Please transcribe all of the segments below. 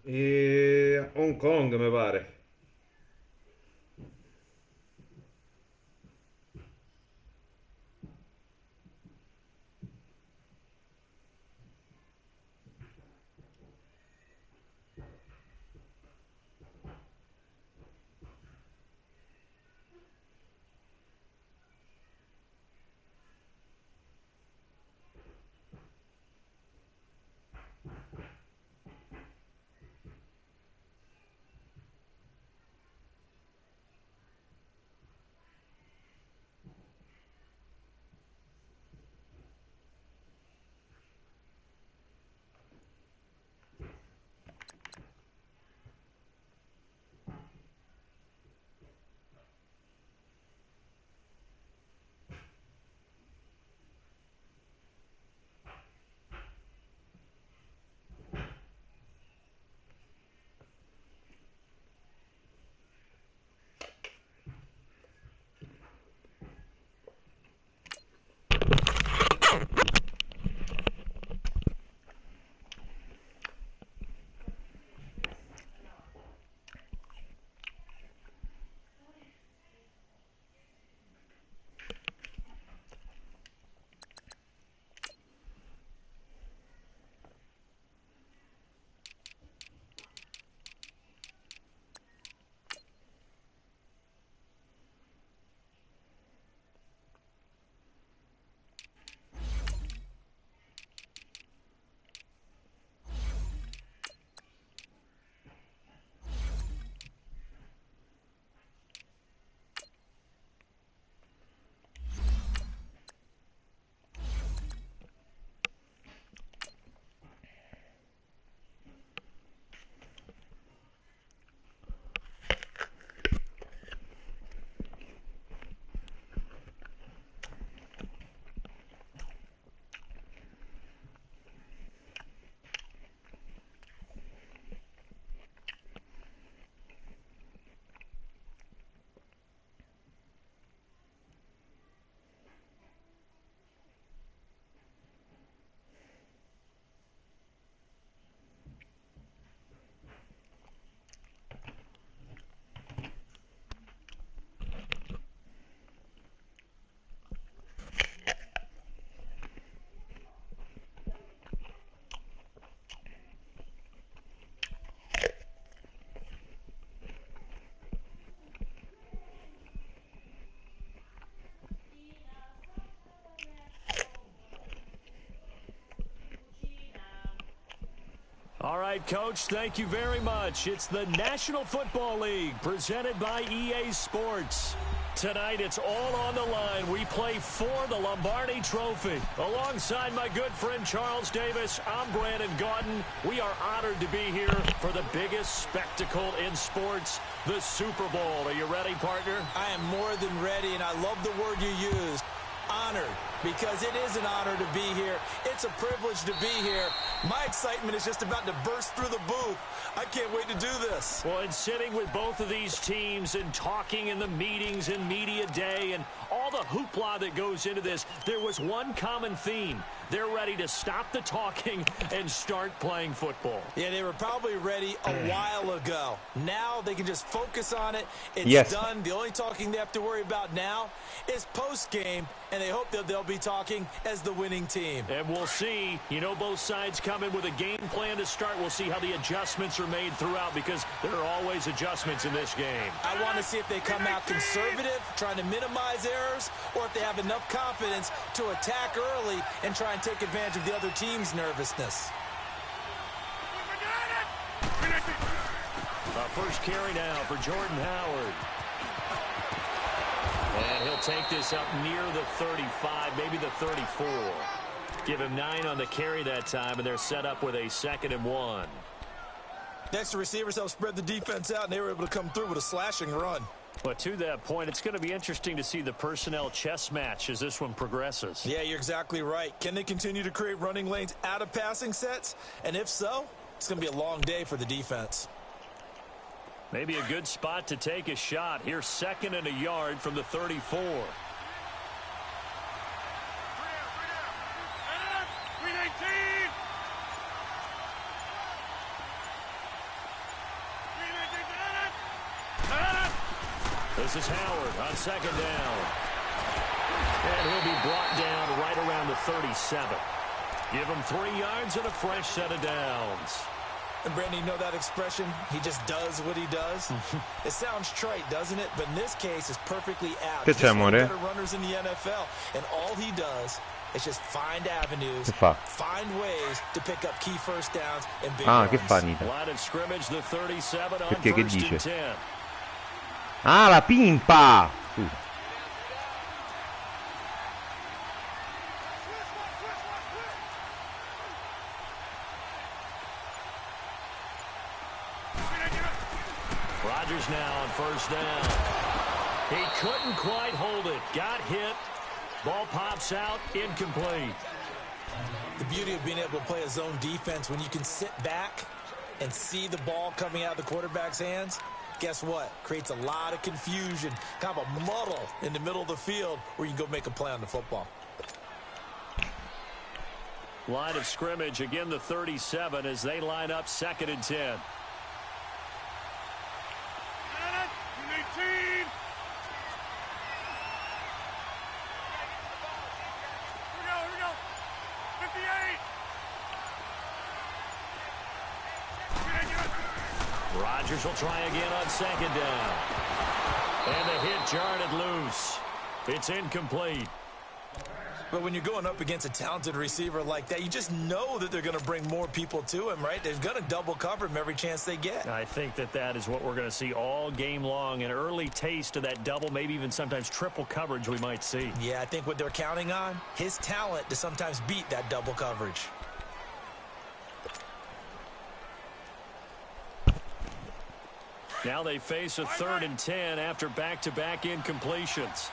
E Hong Kong, mi pare. All right, Coach, thank you very much. It's the National Football League presented by EA Sports. Tonight, it's all on the line. We play for the Lombardi Trophy. Alongside my good friend Charles Davis, I'm Brandon Gaudin. We are honored to be here for the biggest spectacle in sports, the Super Bowl. Are you ready, partner? I am more than ready, and I love the word you used. Honored, because it is an honor to be here. It's a privilege to be here. My excitement is just about to burst through the booth. I can't wait to do this. Well, and sitting with both of these teams and talking in the meetings and media day and all the hoopla that goes into this, there was one common theme. They're ready to stop the talking and start playing football. Yeah, they were probably ready a while ago. Now they can just focus on it. It's Yes. done. The only talking they have to worry about now is post-game, and they hope that they'll be talking as the winning team. And we'll see. You know, both sides come in with a game plan to start. We'll see how the adjustments are made throughout, because there are always adjustments in this game. I want to see if they come out conservative, trying to minimize errors, or if they have enough confidence to attack early and try and take advantage of the other team's nervousness. First carry now for Jordan Howard. And he'll take this up near the 35, maybe the 34. Give him 9 on the carry that time, and they're set up with a 2nd and 1. Next, the receivers help spread the defense out, and they were able to come through with a slashing run. But to that point, it's going to be interesting to see the personnel chess match as this one progresses. Yeah, you're exactly right. Can they continue to create running lanes out of passing sets? And if so, it's going to be a long day for the defense. Maybe a good spot to take a shot. Here's 2nd and a yard from the 34. This is Howard on second down. And he'll be brought down right around the 37. Give him 3 yards and a fresh set of downs. And Brandon, you know that expression? He just does what he does. It sounds trite, doesn't it? But in this case, it's perfectly apt. Che c'è, amore? Better runners in the NFL, and all he does is just find avenues, find ways to pick up key first downs and big runs. Che fa Nita? Line of scrimmage, the 37 on Perché che first and dice? 10. Ah, la pimpa! Scusa. Rodgers now on first down. He couldn't quite hold it. Got hit. Ball pops out. Incomplete. The beauty of being able to play a zone defense when you can sit back and see the ball coming out of the quarterback's hands, guess what? Creates a lot of confusion, kind of a muddle in the middle of the field where you can go make a play on the football. Line of scrimmage, again the 37 as they line up second and 10. Rodgers will try again on second down. And the hit jarred it loose. It's incomplete. But when you're going up against a talented receiver like that, you just know that they're going to bring more people to him, right? They're going to double cover him every chance they get. I think that is what we're going to see all game long. An early taste of that double, maybe even sometimes triple coverage we might see. Yeah, I think what they're counting on, his talent to sometimes beat that double coverage. Now they face a third and 10 after back-to-back incompletions.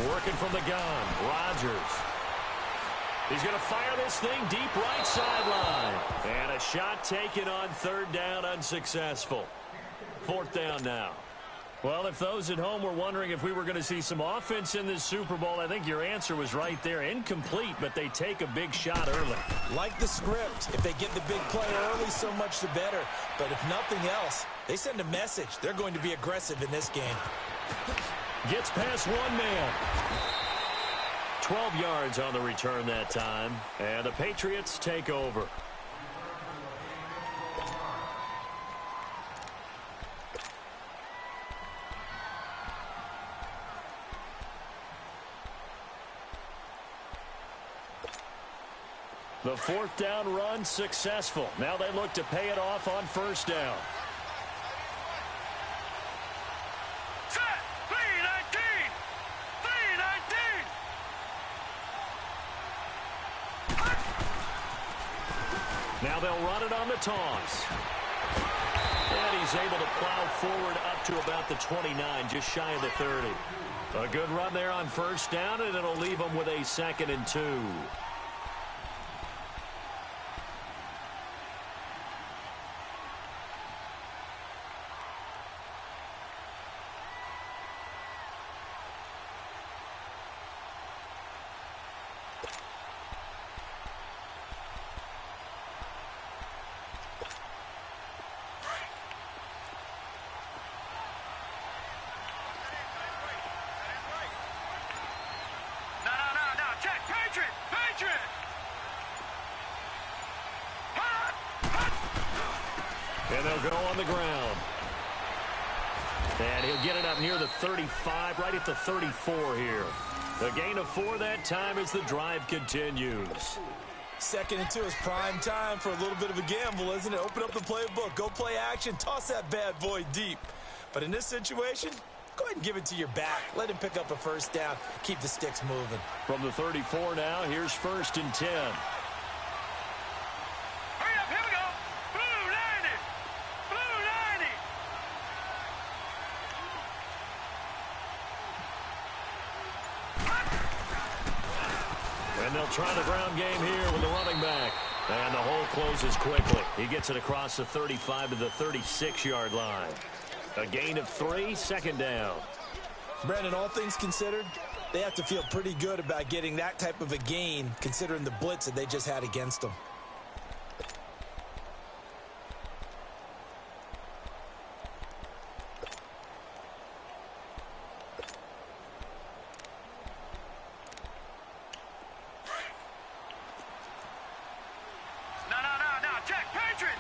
Working from the gun, Rodgers. He's going to fire this thing deep right sideline. And a shot taken on third down, unsuccessful. Fourth down now. Well, if those at home were wondering if we were going to see some offense in this Super Bowl, I think your answer was right there. Incomplete, but they take a big shot early. Like the script, if they get the big play early, so much the better. But if nothing else, they send a message. They're going to be aggressive in this game. Gets past one man. 12 yards on the return that time. And the Patriots take over. The fourth down run successful. Now they look to pay it off on first down. Set, 319! 319! Now they'll run it on the toss. And he's able to plow forward up to about the 29, just shy of the 30. A good run there on first down, and it'll leave them with a 2nd and 2. And they'll go on the ground. And he'll get it up near the 35, right at the 34 here. A gain of 4 that time as the drive continues. 2nd and 2 is prime time for a little bit of a gamble, isn't it? Open up the playbook, go play action, toss that bad boy deep. But in this situation, go ahead and give it to your back. Let him pick up a first down. Keep the sticks moving. From the 34 now, here's 1st and 10. Hurry up, here we go. Blue 90. Blue 90. And they'll try the ground game here with the running back. And the hole closes quickly. He gets it across the 35 to the 36-yard line. A gain of 3, 2nd down. Brandon, all things considered, They have to feel pretty good about getting that type of a gain, considering the blitz that they just had against them. No. Check. Patriot.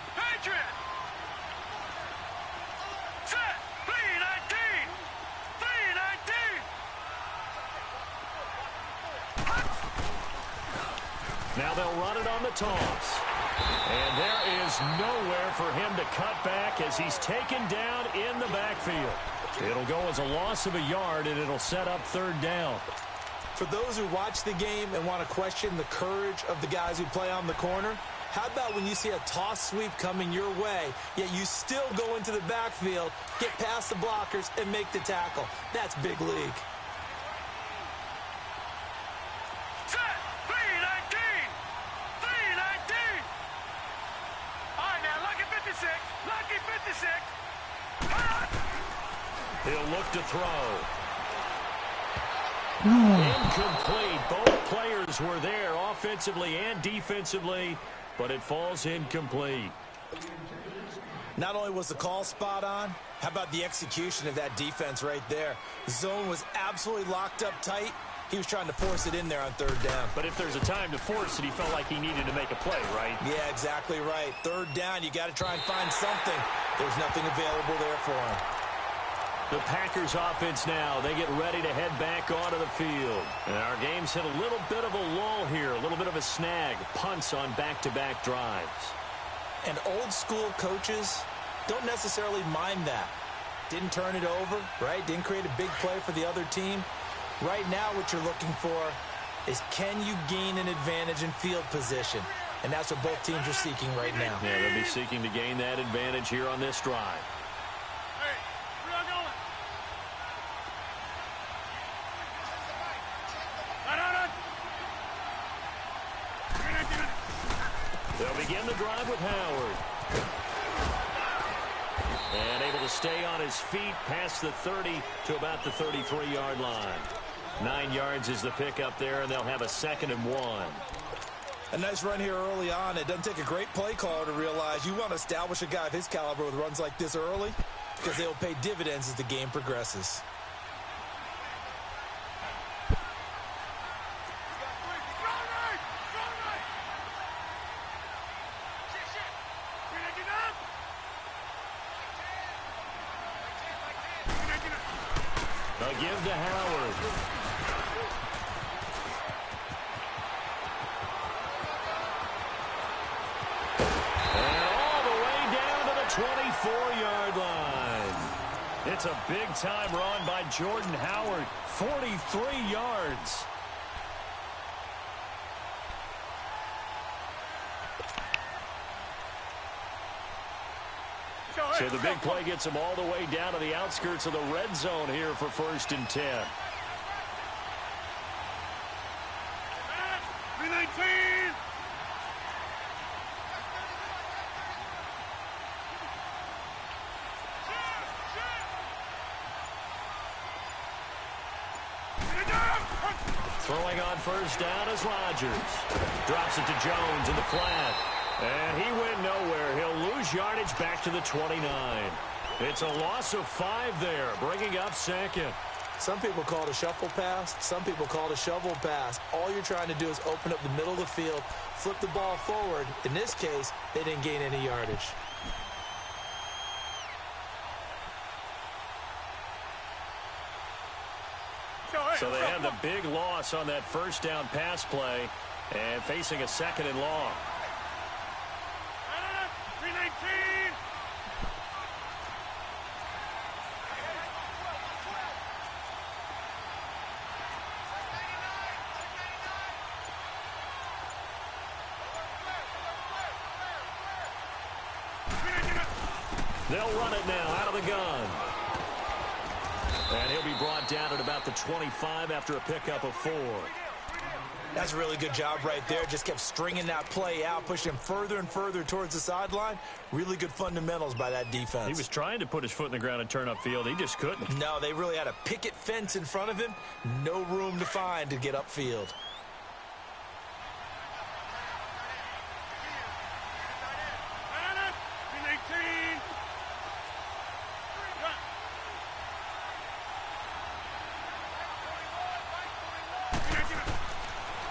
Set. 319. 319. Now they'll run it on the toss. And there is nowhere for him to cut back as he's taken down in the backfield. It'll go as a loss of a yard, and it'll set up third down. For those who watch the game and want to question the courage of the guys who play on the corner, how about when you see a toss sweep coming your way, yet you still go into the backfield, get past the blockers, and make the tackle? That's big league. Set. 319. 319. All right, now, lucky 56. Lucky 56. He'll look to throw. Incomplete. Both players were there offensively and defensively, but it falls incomplete. Not only was the call spot on, how about the execution of that defense right there? The zone was absolutely locked up tight. He was trying to force it in there on third down. But if there's a time to force it, he felt like he needed to make a play, right? Yeah, exactly right. Third down, you got to try and find something. There's nothing available there for him. The Packers offense now, they get ready to head back onto the field. And our game's hit a little bit of a lull here, a little bit of a snag. Punts on back-to-back drives. And old school coaches don't necessarily mind that. Didn't turn it over, right? Didn't create a big play for the other team. Right now what you're looking for is, can you gain an advantage in field position? And that's what both teams are seeking right now. Yeah, they'll be seeking to gain that advantage here on this drive. They'll begin the drive with Howard. And able to stay on his feet past the 30 to about the 33-yard line. 9 yards is the pickup there, and they'll have a 2nd and 1. A nice run here early on. It doesn't take a great play caller to realize you want to establish a guy of his caliber with runs like this early, because they'll pay dividends as the game progresses. They'll give to Howard. And all the way down to the 24-yard line. It's a big-time run by Jordan Howard. 43 yards. So the big play gets him all the way down to the outskirts of the red zone here for 1st and 10. 319. Throwing on 1st down is Rodgers. Drops it to Jones in the flat. And he went nowhere. He'll lose yardage back to the 29. It's a loss of 5 there, bringing up 2nd. Some people call it a shuffle pass. Some people call it a shovel pass. All you're trying to do is open up the middle of the field, flip the ball forward. In this case, they didn't gain any yardage. So they have the big loss on that 1st down pass play and facing a 2nd and long. 319. They'll run it now out of the gun. And he'll be brought down at about the 25 after a pickup of 4. That's a really good job right there. Just kept stringing that play out, pushing him further and further towards the sideline. Really good fundamentals by that defense. He was trying to put his foot in the ground and turn upfield. He just couldn't. No, they really had a picket fence in front of him. No room to find to get upfield.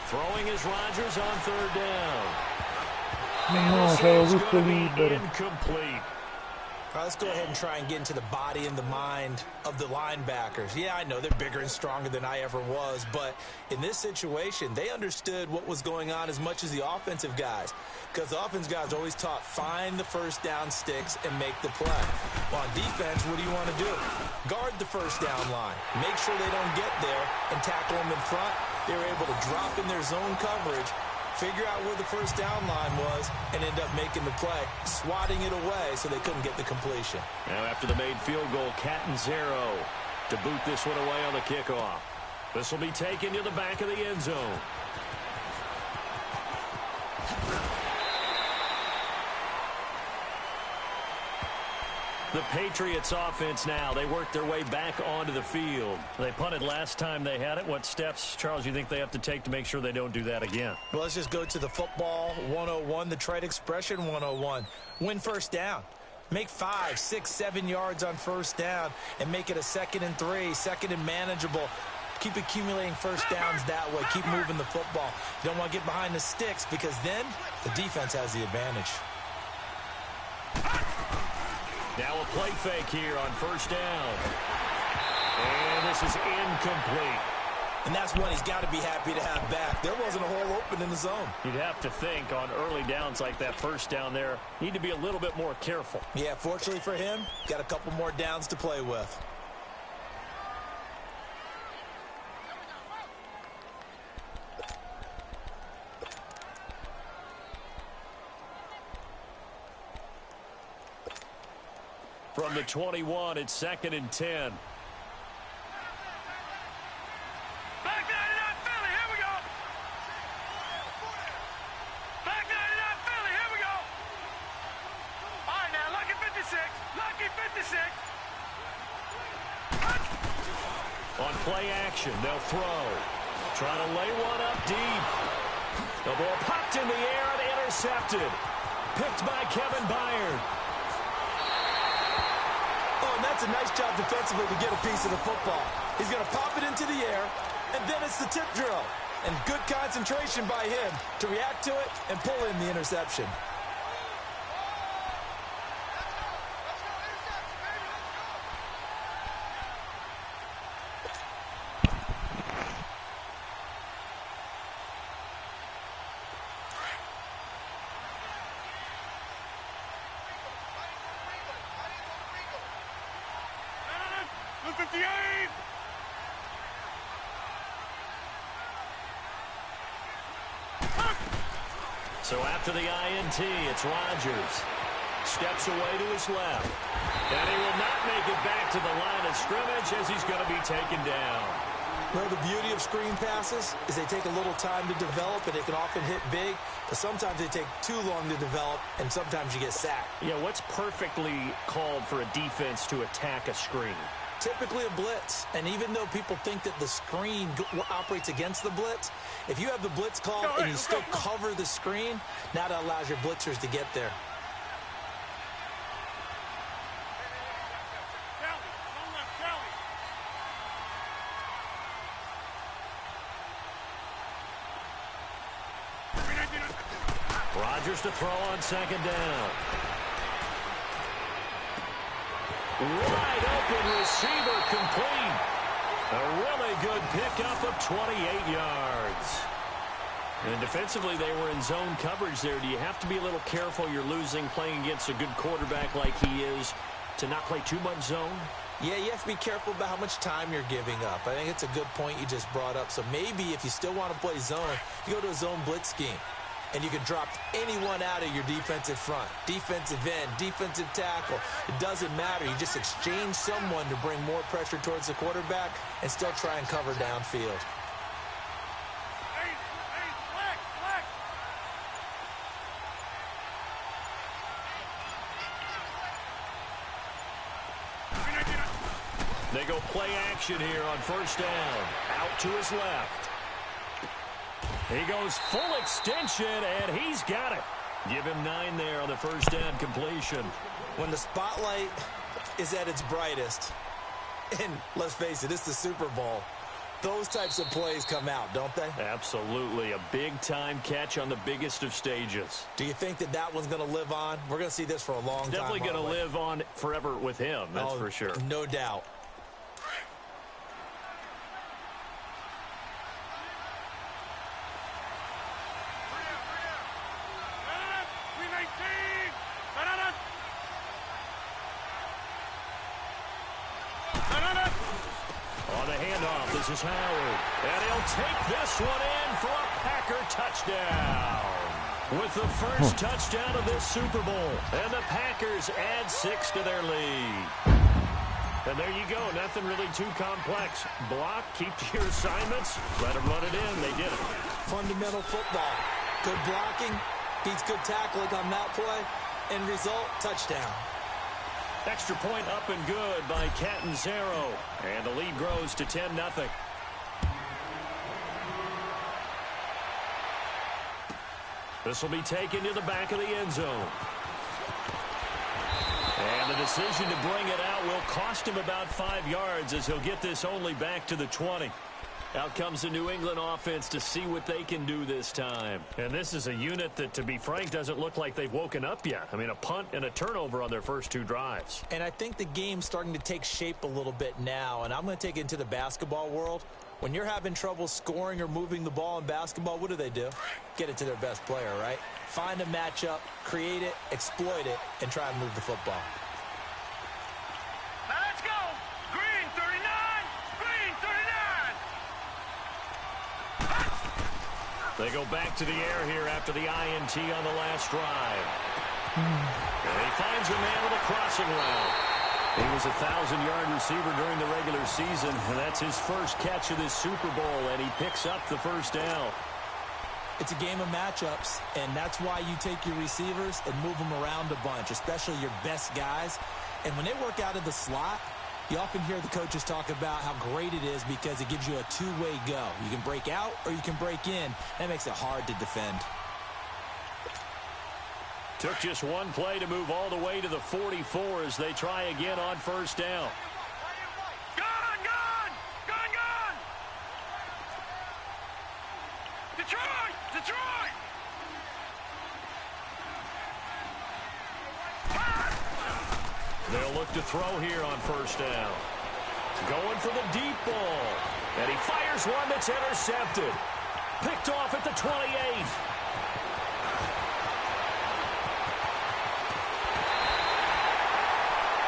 Throwing is Rodgers on third down. No, This is going to be incomplete. All right, let's go ahead and try and get into the body and the mind of the linebackers. Yeah, I know they're bigger and stronger than I ever was, but in this situation, they understood what was going on as much as the offensive guys, because the offensive guys are always taught, find the first down sticks and make the play. Well, on defense, what do you want to do? Guard the first down line. Make sure they don't get there and tackle them in front. They were able to drop in their zone coverage, figure out where the first down line was, and end up making the play, swatting it away so they couldn't get the completion. Now after the made field goal, Catanzaro to boot this one away on the kickoff. This will be taken to the back of the end zone. The Patriots offense now. They work their way back onto the field. They punted last time they had it. What steps, Charles, you think they have to take to make sure they don't do that again? Well, let's just go to the football 101, the trade expression 101. Win first down. Make 5, 6, 7 yards on first down and make it a 2nd and 3, 2nd and manageable. Keep accumulating first downs that way. Keep moving the football. You don't want to get behind the sticks because then the defense has the advantage. Now a play fake here on first down. And this is incomplete. And that's one he's got to be happy to have back. There wasn't a hole open in the zone. You'd have to think on early downs like that first down there, need to be a little bit more careful. Yeah, fortunately for him, got a couple more downs to play with. From the 21, it's 2nd and 10. Back 99 Philly, here we go. Back 99 Philly, here we go. All right, now, lucky 56. Lucky 56. On play action, they'll throw. Trying to lay one up deep. The ball popped in the air and intercepted. Picked by Kevin Byard. Oh, and that's a nice job defensively to get a piece of the football. He's going to pop it into the air, and then it's the tip drill. And good concentration by him to react to it and pull in the interception. So after the INT, it's Rodgers. Steps away to his left. And he will not make it back to the line of scrimmage as he's going to be taken down. Well, the beauty of screen passes is they take a little time to develop, and they can often hit big, but sometimes they take too long to develop, and sometimes you get sacked. Yeah, what's perfectly called for a defense to attack a screen? Typically a blitz, and even though people think that the screen operates against the blitz, if you have the blitz called and you still cover the screen, now that allows your blitzers to get there. Rodgers to throw on 2nd down. Wide open receiver complete. A really good pickup of 28 yards. And defensively, they were in zone coverage there. Do you have to be a little careful? You're losing playing against a good quarterback like he is to not play too much zone? Yeah, you have to be careful about how much time you're giving up. I think it's a good point you just brought up. So maybe if you still want to play zone, you go to a zone blitz scheme. And you can drop anyone out of your defensive front. Defensive end, defensive tackle. It doesn't matter. You just exchange someone to bring more pressure towards the quarterback and still try and cover downfield. play action here on first down. Out to his left. He goes full extension, and he's got it. Give him 9 there on the first down completion. When the spotlight is at its brightest, and let's face it, it's the Super Bowl, those types of plays come out, don't they? Absolutely. A big-time catch on the biggest of stages. Do you think that that one's going to live on? We're going to see this for a long time. Definitely going to live on forever with him, that's for sure. No doubt. On the handoff, this is Howard. And he'll take this one in for a Packer touchdown. With the first touchdown of this Super Bowl. And the Packers add 6 to their lead. And there you go. Nothing really too complex. Block, keep to your assignments, let them run it in. They did it. Fundamental football. Good blocking beats good tackling on that play. End result, touchdown. Extra point up and good by Catanzaro. And the lead grows to 10-0. This will be taken to the back of the end zone. And the decision to bring it out will cost him about 5 yards as he'll get this only back to the 20. Out comes the New England offense to see what they can do this time. And this is a unit that, to be frank, doesn't look like they've woken up yet. I mean, a punt and a turnover on their first 2 drives. And I think the game's starting to take shape a little bit now. And I'm going to take it into the basketball world. When you're having trouble scoring or moving the ball in basketball, what do? Get it to their best player, right? Find a matchup, create it, exploit it, and try and move the football. Now let's go. Green 39. Green 39. They go back to the air here after the INT on the last drive. And he finds a man with a crossing route. He was a 1,000-yard receiver during the regular season, and that's his first catch of this Super Bowl, and he picks up the first down. It's a game of matchups, and that's why you take your receivers and move them around a bunch, especially your best guys. And when they work out of the slot, you often hear the coaches talk about how great it is because it gives you a two-way go. You can break out or you can break in. That makes it hard to defend. Took just one play to move all the way to the 44 as they try again on first down. Gone, gone, gone, gone. Detroit, Detroit. They'll look to throw here on first down. Going for the deep ball. And he fires one that's intercepted. Picked off at the 28.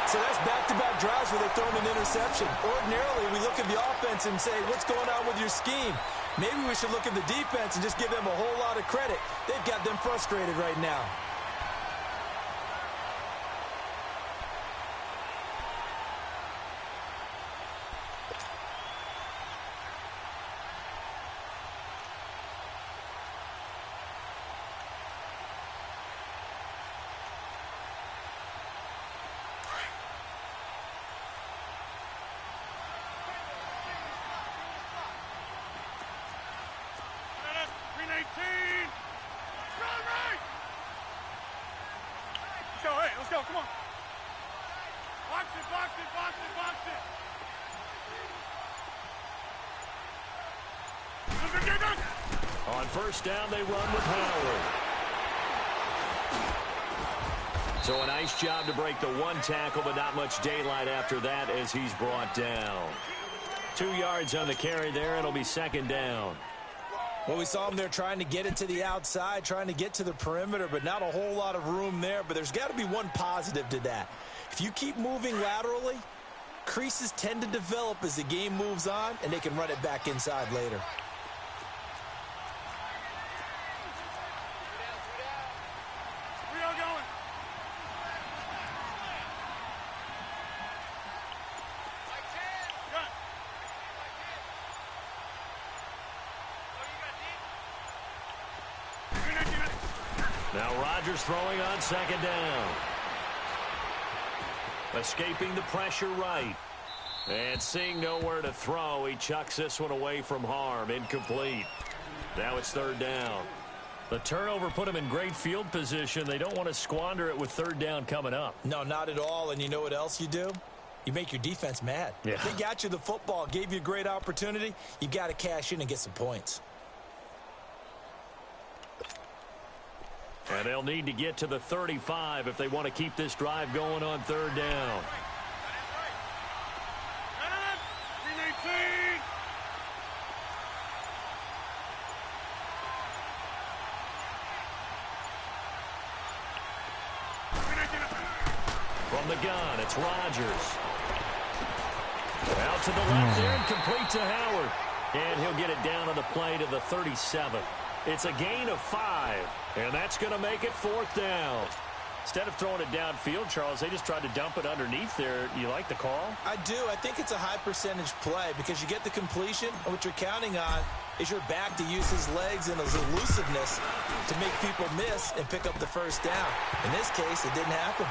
So that's back-to-back drives where they've thrown an interception. Ordinarily, we look at the offense and say, what's going on with your scheme? Maybe we should look at the defense and just give them a whole lot of credit. They've got them frustrated right now. Let's go, come on. Box it, box it, box it, box it. On first down, they run with Howard. So a nice job to break the one tackle, but not much daylight after that as he's brought down. 2 yards on the carry there. It'll be second down. Well, we saw him there trying to get it to the outside, trying to get to the perimeter, but not a whole lot of room there. But there's got to be one positive to that. If you keep moving laterally, creases tend to develop as the game moves on, and they can run it back inside later. Now Rodgers throwing on second down. Escaping the pressure right. And seeing nowhere to throw, he chucks this one away from harm. Incomplete. Now it's third down. The turnover put him in great field position. They don't want to squander it with third down coming up. No, not at all. And you know what else you do? You make your defense mad. Yeah. They got you the football, gave you a great opportunity. You got to cash in and get some points. And they'll need to get to the 35 if they want to keep this drive going on third down. From the gun, it's Rodgers. Out to the left there and complete to Howard. And he'll get it down on the play to the 37. It's a gain of 5, and that's going to make it fourth down. Instead of throwing it downfield, Charles, they just tried to dump it underneath there. You like the call? I do. I think it's a high-percentage play because you get the completion, and what you're counting on is your back to use his legs and his elusiveness to make people miss and pick up the first down. In this case, it didn't happen.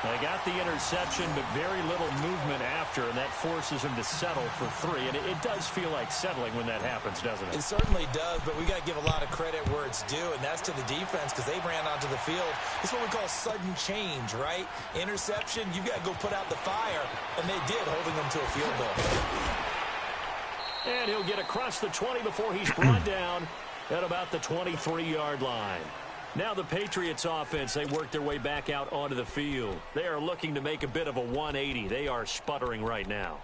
They got the interception, but very little movement after, and that forces him to settle for 3. And it does feel like settling when that happens, doesn't it? It certainly does, but we got to give a lot of credit where it's due, and that's to the defense because they ran onto the field. It's what we call sudden change, right? Interception, you got to go put out the fire, and they did, holding them to a field goal. And he'll get across the 20 before he's brought down at about the 23-yard line. Now the Patriots offense, they work their way back out onto the field. They are looking to make a bit of a 180. They are sputtering right now.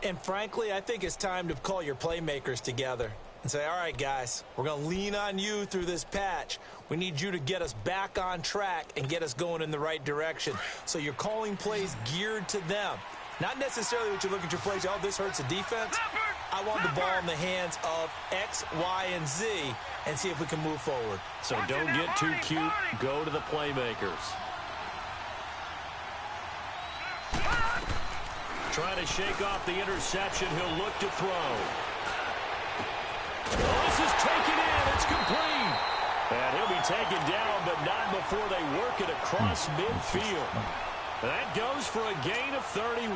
And frankly, I think it's time to call your playmakers together and say, all right, guys, we're going to lean on you through this patch. We need you to get us back on track and get us going in the right direction. So you're calling plays geared to them. Not necessarily what you look at your plays, oh, this hurts the defense. I want the ball in the hands of X, Y, and Z and see if we can move forward. So don't get too cute. Go to the playmakers. Trying to shake off the interception. He'll look to throw. Oh, this is taken in. It's complete. And he'll be taken down, but not before they work it across midfield. That goes for a gain of 31.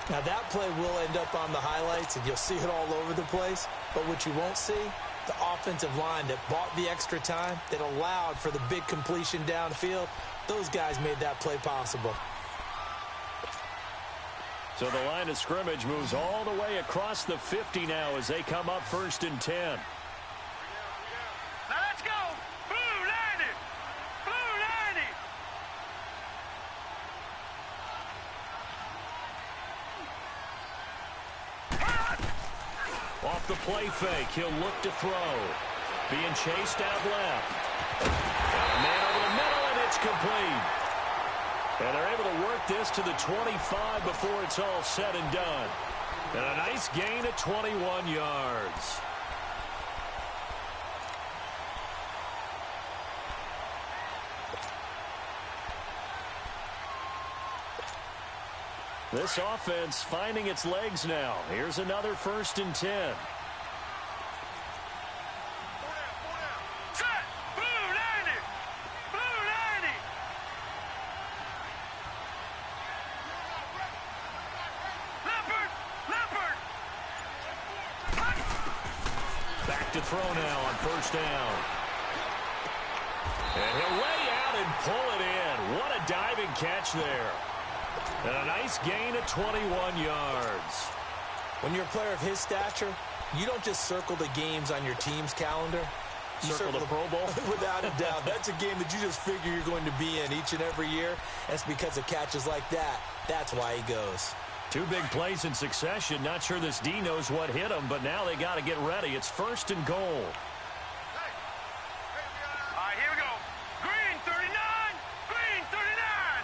Now, that play will end up on the highlights, and you'll see it all over the place. But what you won't see, the offensive line that bought the extra time, that allowed for the big completion downfield, those guys made that play possible. So the line of scrimmage moves all the way across the 50 now as they come up 1st and 10. Now let's go. Blue 90. Blue 90. Off the play fake, he'll look to throw. Being chased out left. Got a man over the middle, and it's complete. And they're able to work this to the 25 before it's all said and done. And a nice gain of 21 yards. This offense finding its legs now. Here's another 1st and 10. Set. Blue 90. Blue 90. Leopard. Leopard. Back to throw now on 1st down. And he'll lay out and pull it in. What a diving catch there. And a nice gain of 21 yards. When you're a player of his stature, you don't just circle the games on your team's calendar. You Circle the Pro Bowl? Without a doubt. That's a game that you just figure you're going to be in each and every year. That's because of catches like that. That's why he goes. 2 big plays in succession. Not sure this D knows what hit him, but now they got to get ready. It's 1st and goal. All right, here we go. Green 39. Green 39.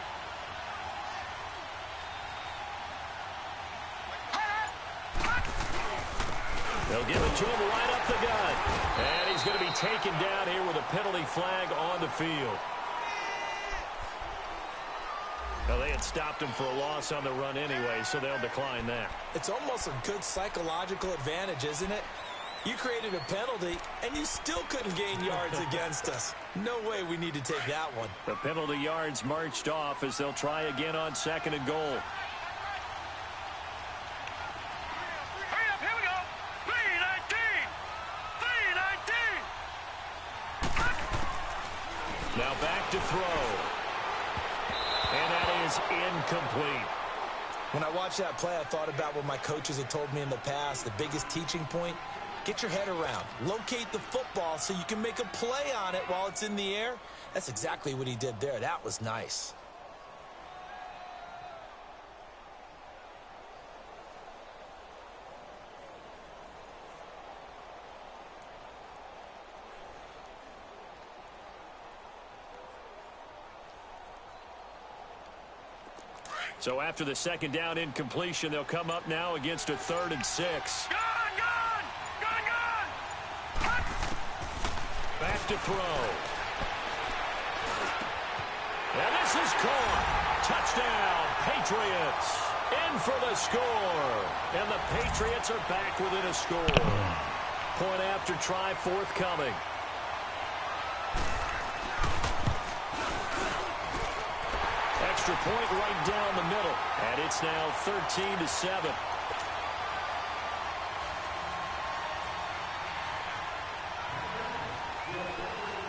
They'll give it to him right up the gut. And he's going to be taken down here with a penalty flag on the field. Well, they had stopped him for a loss on the run anyway, so they'll decline that. It's almost a good psychological advantage, isn't it? You created a penalty, and you still couldn't gain yards against us. No way we need to take that one. The penalty yards marched off as they'll try again on 2nd and goal. to throw. And that is incomplete. When I watched that play, I thought about what my coaches had told me in the past. The biggest teaching point, get your head around. Locate the football so you can make a play on it while it's in the air. That's exactly what he did there. That was nice. So after the second down incompletion, they'll come up now against a 3rd and 6. Gone! Back to throw. And this is caught. Touchdown, Patriots. In for the score. And the Patriots are back within a score. Point after try forthcoming. Extra point right down the middle. And it's now 13-7.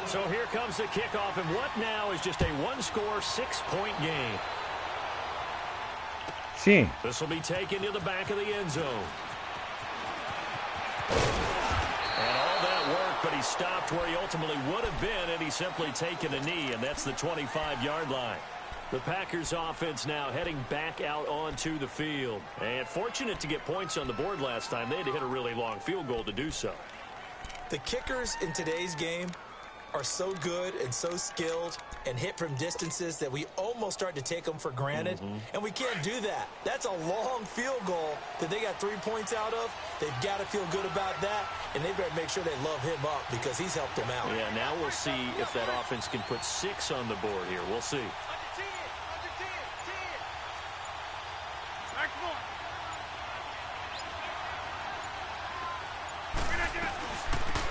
So here comes the kickoff, and what now is just a one-score, 6-point game. Sí. This will be taken to the back of the end zone. And all that work, but he stopped where he ultimately would have been, and he's simply taken a knee, and that's the 25-yard line. The Packers offense now heading back out onto the field. And fortunate to get points on the board last time. They had to hit a really long field goal to do so. The kickers in today's game are so good and so skilled and hit from distances that we almost start to take them for granted. And we can't do that. That's a long field goal that they got 3 points out of. They've got to feel good about that, and they better make sure they love him up because he's helped them out. Yeah, now we'll see if that offense can put 6 on the board here. We'll see.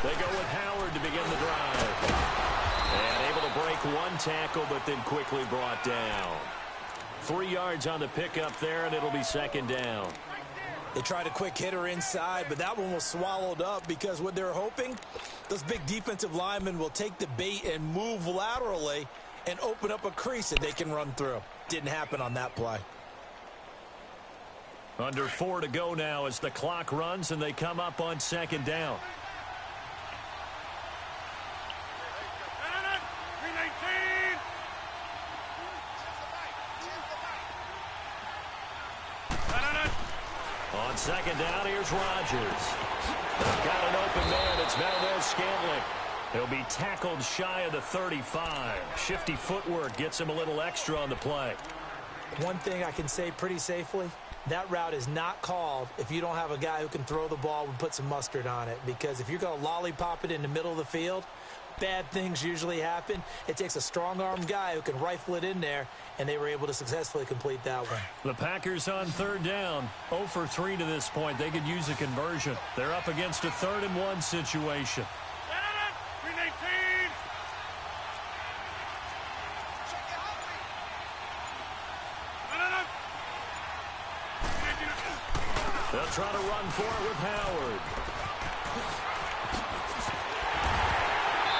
They go with Howard to begin the drive. And able to break one tackle, but then quickly brought down. 3 yards on the pickup there, and it'll be second down. They tried a quick hitter inside, but that one was swallowed up because what they're hoping, those big defensive linemen will take the bait and move laterally and open up a crease that they can run through. Didn't happen on that play. Under 4 to go now as the clock runs, and they come up on second down. On second down, here's Rodgers. Got an open man. It's Valdez-Scantling. He'll be tackled shy of the 35. Shifty footwork gets him a little extra on the play. One thing I can say pretty safely, that route is not called if you don't have a guy who can throw the ball and put some mustard on it. Because if you're going to lollipop it in the middle of the field, bad things usually happen. It takes a strong-armed guy who can rifle it in there, and they were able to successfully complete that one. The Packers on third down, 0 for 3 to this point. They could use a conversion. They're up against a 3rd and 1 situation. They'll try to run for it with Howard.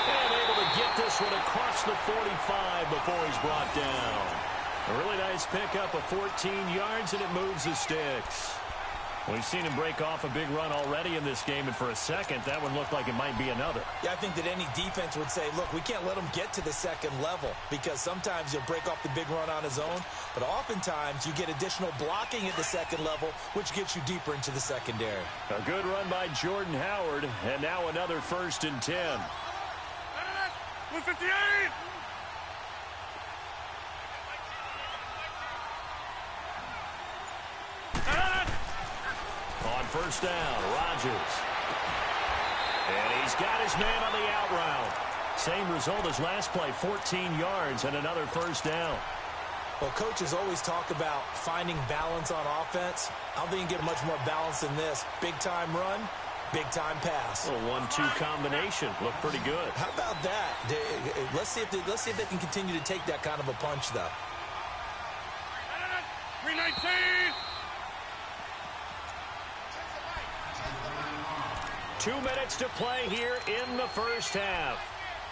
And able to get this one across the 45 before he's brought down. A really nice pickup of 14 yards, and it moves the sticks. We've seen him break off a big run already in this game, and for a second, that one looked like it might be another. Yeah, I think that any defense would say, look, we can't let him get to the second level because sometimes he'll break off the big run on his own, but oftentimes you get additional blocking at the second level, which gets you deeper into the secondary. A good run by Jordan Howard, and now another 1st and 10. 158! On first down, Rodgers. And he's got his man on the out route. Same result as last play, 14 yards and another 1st down. Well, coaches always talk about finding balance on offense. I don't think you can get much more balance than this. Big-time run, big-time pass. A 1-2 combination. Looked pretty good. How about that? Let's see if they can continue to take that kind of a punch, though. 319! Two minutes to play here in the first half.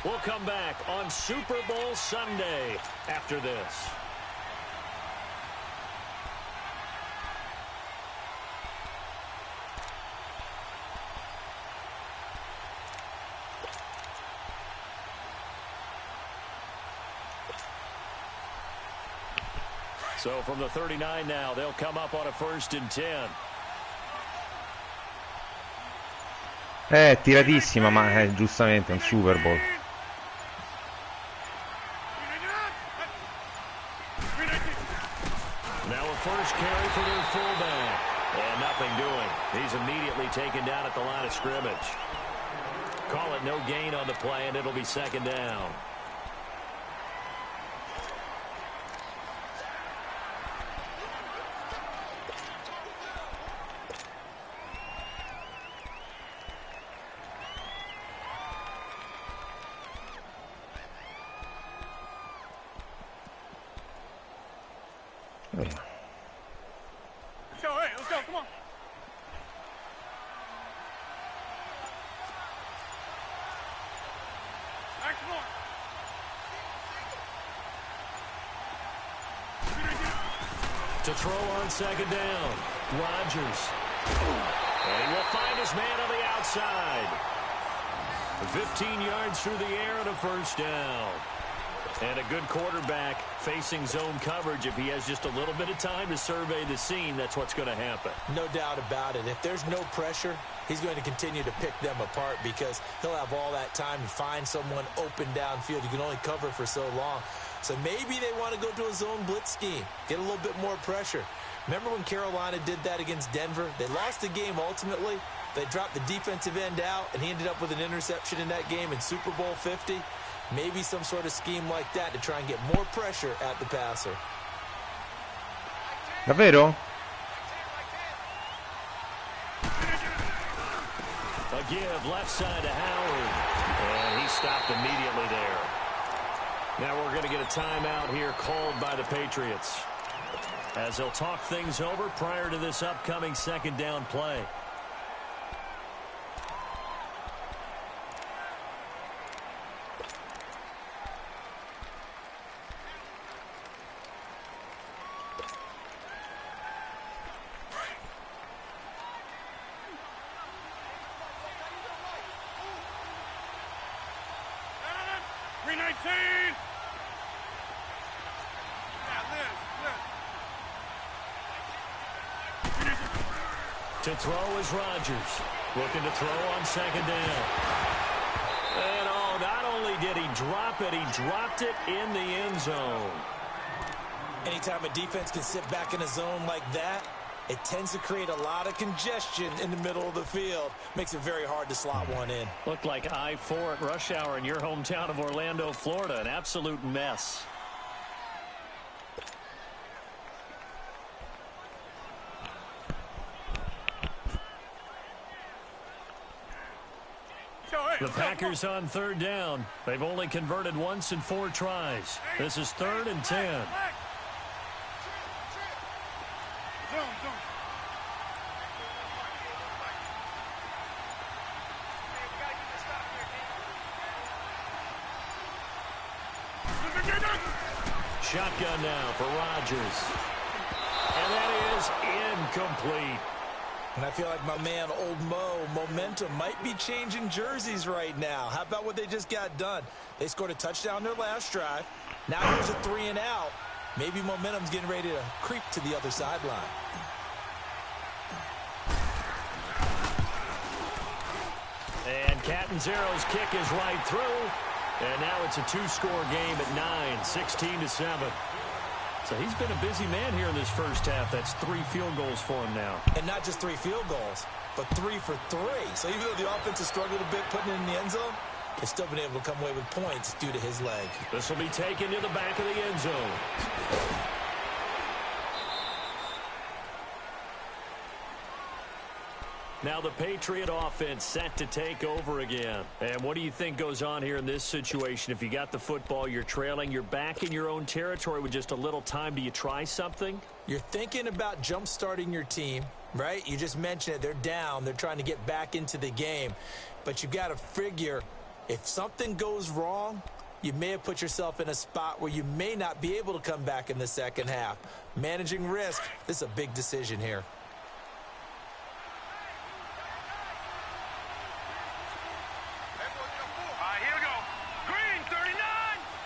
We'll come back on Super Bowl Sunday after this. So from the 39 now, they'll come up on a 1st and 10. Tiratissima, ma giustamente è un Super Bowl. Now a first carry for their fullback. And nothing doing. He's immediately taken down at the line of scrimmage. Call it no gain on the play, and it'll be 2nd down. Let's go, come on. Next one. To throw on 2nd down, Rodgers. And he will find his man on the outside. 15 yards through the air and a 1st down. And a good quarterback facing zone coverage. If he has just a little bit of time to survey the scene, that's what's going to happen. No doubt about it. If there's no pressure, he's going to continue to pick them apart because he'll have all that time to find someone open downfield. You can only cover for so long. So maybe they want to go to a zone blitz scheme, get a little bit more pressure. Remember when Carolina did that against Denver? They lost the game ultimately. They dropped the defensive end out, and he ended up with an interception in that game in Super Bowl 50. Maybe some sort of scheme like that to try and get more pressure at the passer. Davvero? A give left side to Howard. And he stopped immediately there. Now we're going to get a timeout here called by the Patriots, as they'll talk things over prior to this upcoming 2nd down play. To throw is Rodgers. Looking to throw on 2nd down. And not only did he drop it, he dropped it in the end zone. Anytime a defense can sit back in a zone like that, it tends to create a lot of congestion in the middle of the field. Makes it very hard to slot one in. Looked like I-4 at rush hour in your hometown of Orlando, Florida. An absolute mess. The Packers on 3rd down. They've only converted once in 4 tries. This is 3rd and 10. Shotgun now for Rodgers. And that is incomplete. And I feel like my man, Old Mo, momentum might be changing jerseys right now. How about what they just got done? They scored a touchdown their last drive. Now here's a 3 and out. Maybe momentum's getting ready to creep to the other sideline. And Catanzero's kick is right through. And now it's a 2-score game at 9, 16-7. So he's been a busy man here in this first half. That's 3 field goals for him now. And not just 3 field goals, but 3 for 3. So even though the offense has struggled a bit putting it in the end zone, they've still been able to come away with points due to his leg. This will be taken to the back of the end zone. Now the Patriot offense set to take over again. And what do you think goes on here in this situation? If you got the football, you're trailing, you're back in your own territory with just a little time. Do you try something? You're thinking about jump-starting your team, right? You just mentioned it. They're down. They're trying to get back into the game. But you've got to figure If something goes wrong, you may have put yourself in a spot where you may not be able to come back in the second half. Managing risk, this is a big decision here. All right, here we go. Green 39,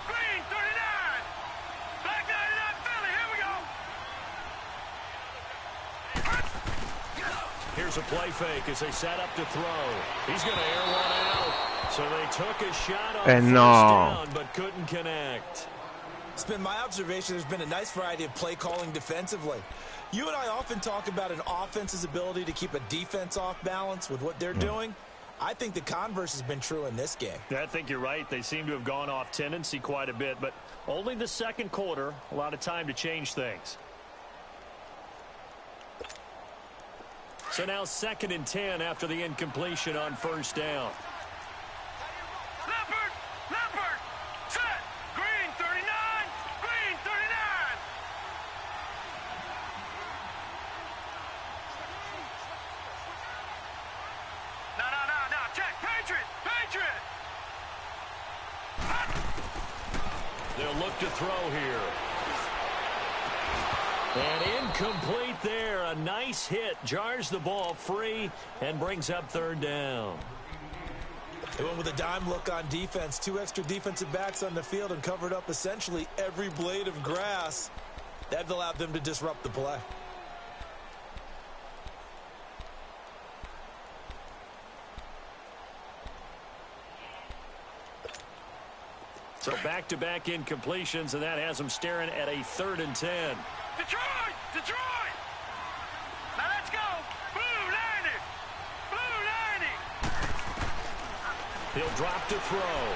green 39. Black 99 Philly, here we go. Here's a play fake as they set up to throw. He's going to air one out. So they took a shot on first down, but couldn't connect. It's been my observation there's been a nice variety of play calling defensively. You and I often talk about an offense's ability to keep a defense off balance with what they're doing. I think the converse has been true in this game. I think you're right. They seem to have gone off tendency quite a bit, but only the second quarter, a lot of time to change things. So now 2nd and 10 after the incompletion on first down. Leopard, set. Green 39, green 39. No, check. Patriot. They'll look to throw here. And incomplete there. A nice hit. Jars the ball free and brings up 3rd down. They went with a dime look on defense. 2 extra defensive backs on the field and covered up essentially every blade of grass. That allowed them to disrupt the play. So back-to-back incompletions, and that has them staring at a 3rd and 10. Detroit. Now let's go. Blue 90. He'll drop to throw.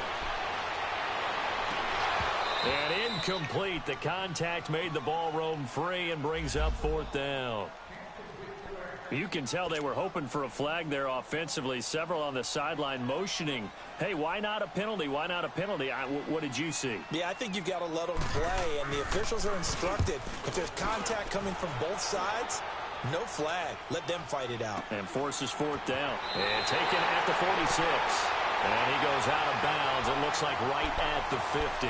And incomplete. The contact made the ball roam free and brings up 4th down. You can tell they were hoping for a flag there offensively. Several on the sideline motioning, hey, why not a penalty? Why not a penalty? What did you see? Yeah, I think you've got to let them play, and the officials are instructed. If there's contact coming from both sides, no flag. Let them fight it out. And forces 4th down. And taken at the 46. And he goes out of bounds. It looks like right at the 50.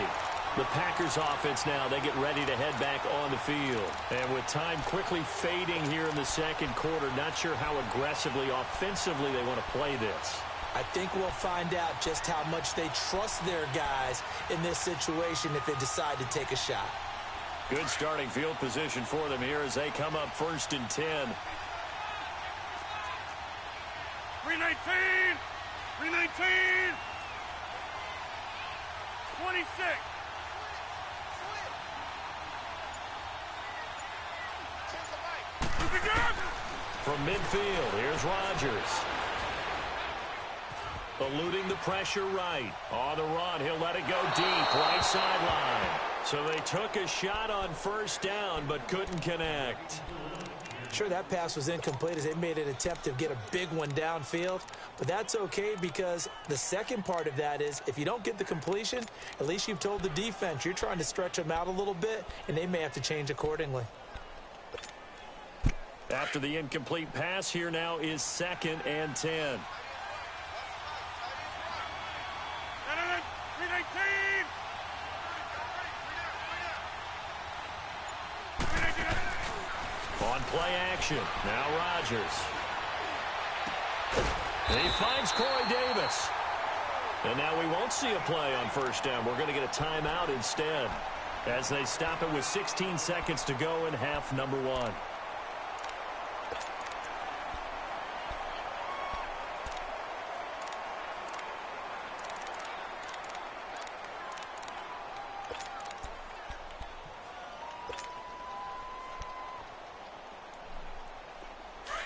The Packers offense now, they get ready to head back on the field. And with time quickly fading here in the second quarter, not sure how aggressively, offensively they want to play this. I think we'll find out just how much they trust their guys in this situation if they decide to take a shot. Good starting field position for them here as they come up 1st and 10. 319. 26. From midfield, here's Rodgers. Eluding the pressure right. On the run, he'll let it go deep, right sideline. So they took a shot on first down, but couldn't connect. Sure, that pass was incomplete as they made an attempt to get a big one downfield, but that's okay because the second part of that is if you don't get the completion, at least you've told the defense you're trying to stretch them out a little bit, and they may have to change accordingly. After the incomplete pass, here now is 2nd and 10. 319. On play action, now Rodgers. And he finds Corey Davis. And now we won't see a play on first down. We're going to get a timeout instead as they stop it with 16 seconds to go in half number 1.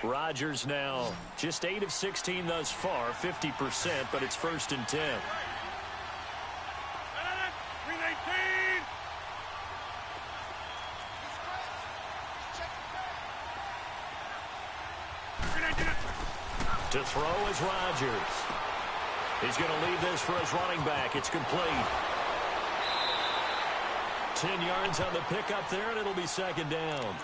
Rodgers now just 8 of 16 thus far, 50%, but it's 1st and 10. 319. To throw is Rodgers. He's going to leave this for his running back. It's complete. 10 yards on the pickup there, and it'll be 2nd down.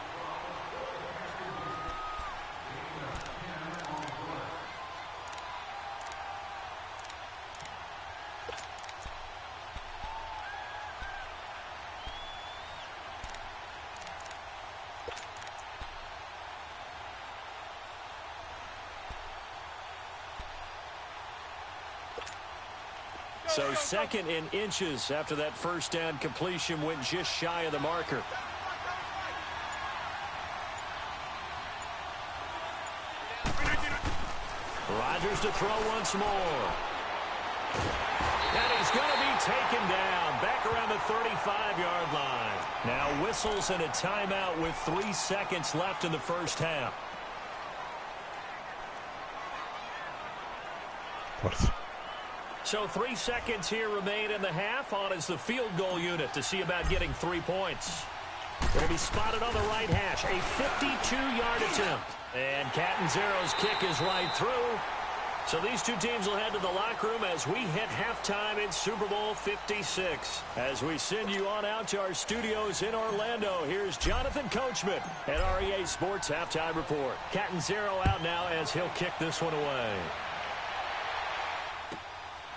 So second in inches after that first down completion went just shy of the marker. Rodgers to throw once more. And he's going to be taken down back around the 35-yard line. Now whistles and a timeout with 3 seconds left in the first half. So 3 seconds here remain in the half. On is the field goal unit to see about getting 3 points. Going to be spotted on the right hash. A 52-yard attempt. And Catanzaro's kick is right through. So these two teams will head to the locker room as we hit halftime in Super Bowl 56. As we send you on out to our studios in Orlando, here's Jonathan Coachman at REA Sports Halftime Report. Catanzaro out now as he'll kick this one away.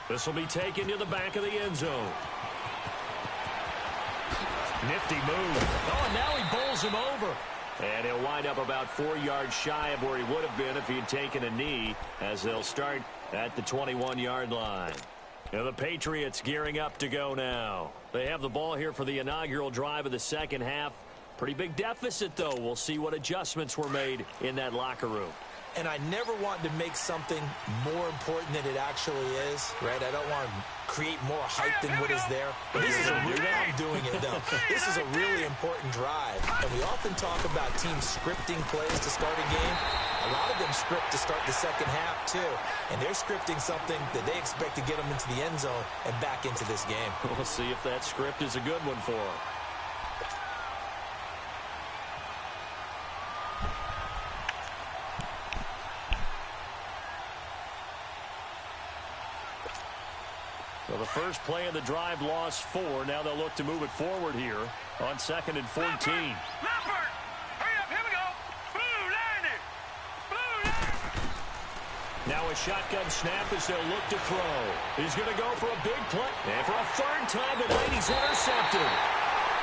This will be taken to the back of the end zone. Nifty move. Oh, and now he bowls him over. And he'll wind up about 4 yards shy of where he would have been if he had taken a knee, as they'll start at the 21-yard line. And the Patriots gearing up to go now. They have the ball here for the inaugural drive of the second half. Pretty big deficit, though. We'll see what adjustments were made in that locker room. And I never want to make something more important than it actually is, right? I don't want to create more hype than what is there. But this is a really, I'm doing it, though. This is a really important drive. And we often talk about teams scripting plays to start a game. A lot of them script to start the second half, too. And they're scripting something that they expect to get them into the end zone and back into this game. We'll see if that script is a good one for them. So the first play of the drive lost 4. Now they'll look to move it forward here on 2nd and 14. Leopard! Hurry up, here we go! Blue line it! Blue line! Now a shotgun snap as they'll look to throw. He's going to go for a big play. And for a third time tonight, he's intercepted.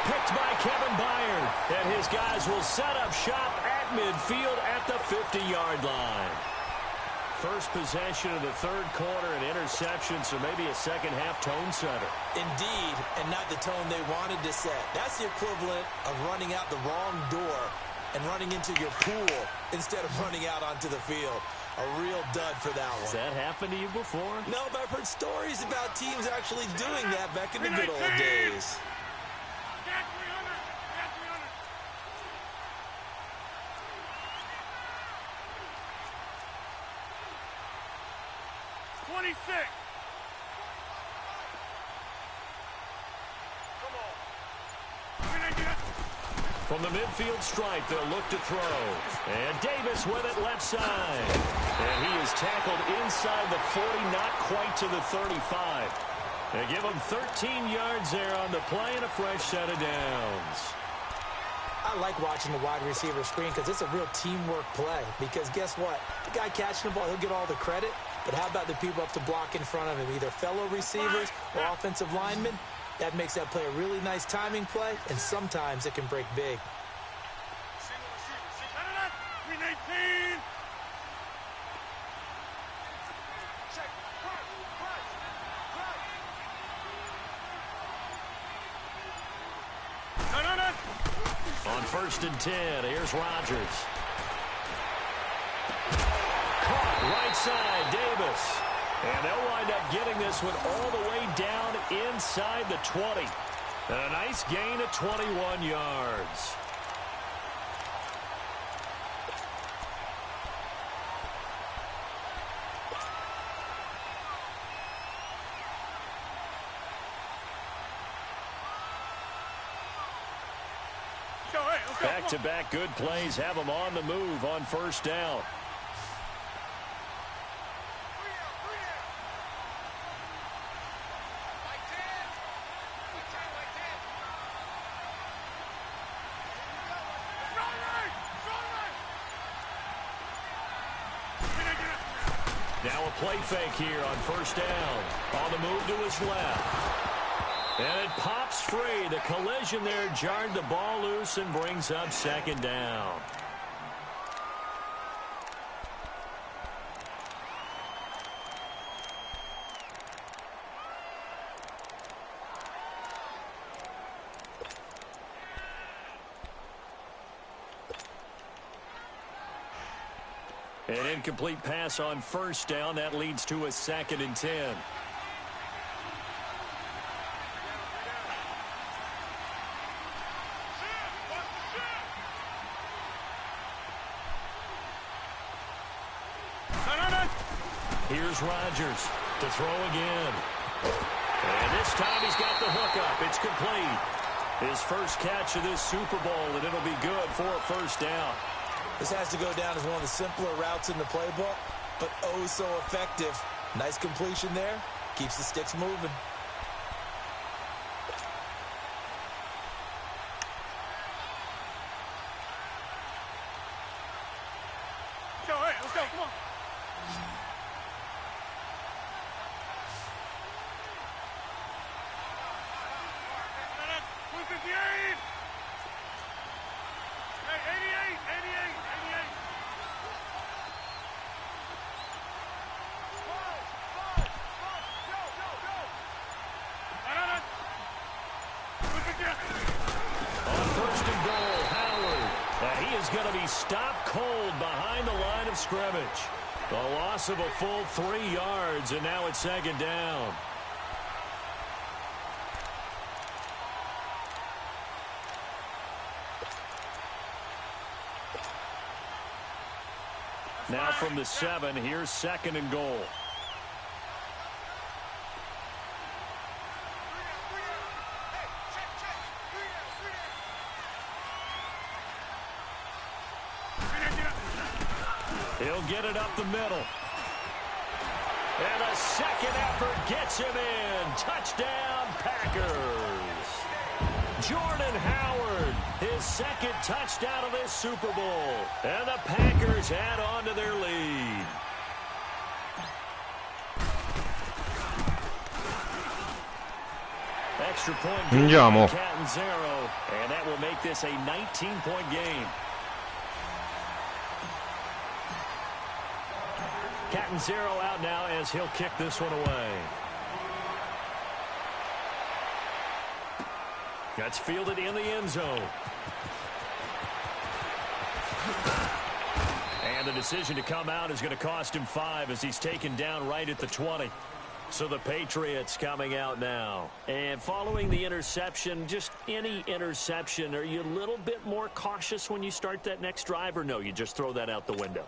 Picked by Kevin Byard. And his guys will set up shop at midfield at the 50-yard line. First possession of the third quarter, an interception, so maybe a second-half tone setter. Indeed, and not the tone they wanted to set. That's the equivalent of running out the wrong door and running into your pool instead of running out onto the field. A real dud for that one. Has that happened to you before? No, but I've heard stories about teams actually doing that back in the good old days. 26. Come on. From the midfield stripe, they'll look to throw. And Davis with it left side. And he is tackled inside the 40, not quite to the 35. They give him 13 yards there on the play and a fresh set of downs. I like watching the wide receiver screen because it's a real teamwork play. Because guess what? The guy catching the ball, he'll get all the credit. But how about the people up to block in front of him, either fellow receivers or offensive linemen? That makes that play a really nice timing play, and sometimes it can break big. On 1st and 10, here's Rodgers. Caught right side, Davis. And they'll wind up getting this one all the way down inside the 20. And a nice gain of 21 yards. Back-to-back good plays have them on the move on 1st down. Now a play fake here on 1st down. On the move to his left. And it pops free. The collision there jarred the ball loose and brings up 2nd down. An incomplete pass on first down. That leads to a 2nd and 10. Here's Rodgers to throw again. And this time he's got the hook up. It's complete. His first catch of this Super Bowl, and it'll be good for a first down. This has to go down as one of the simpler routes in the playbook, but oh so effective. Nice completion there. Keeps the sticks moving. Let's go, come on. Going to be stopped cold behind the line of scrimmage. The loss of a full 3 yards, and now it's 2nd down. Now from the 7, here's 2nd and goal. He'll get it up the middle. And a second effort gets him in. Touchdown, Packers. Jordan Howard, his 2nd touchdown of this Super Bowl. And the Packers add on to their lead. Extra point Andiamo. Catanzaro, and that will make this a 19-point game. Catanzaro out now as he'll kick this one away. That's fielded in the end zone. And the decision to come out is going to cost him 5 as he's taken down right at the 20. So the Patriots coming out now. And following the interception, just any interception, are you a little bit more cautious when you start that next drive, or no, you just throw that out the window?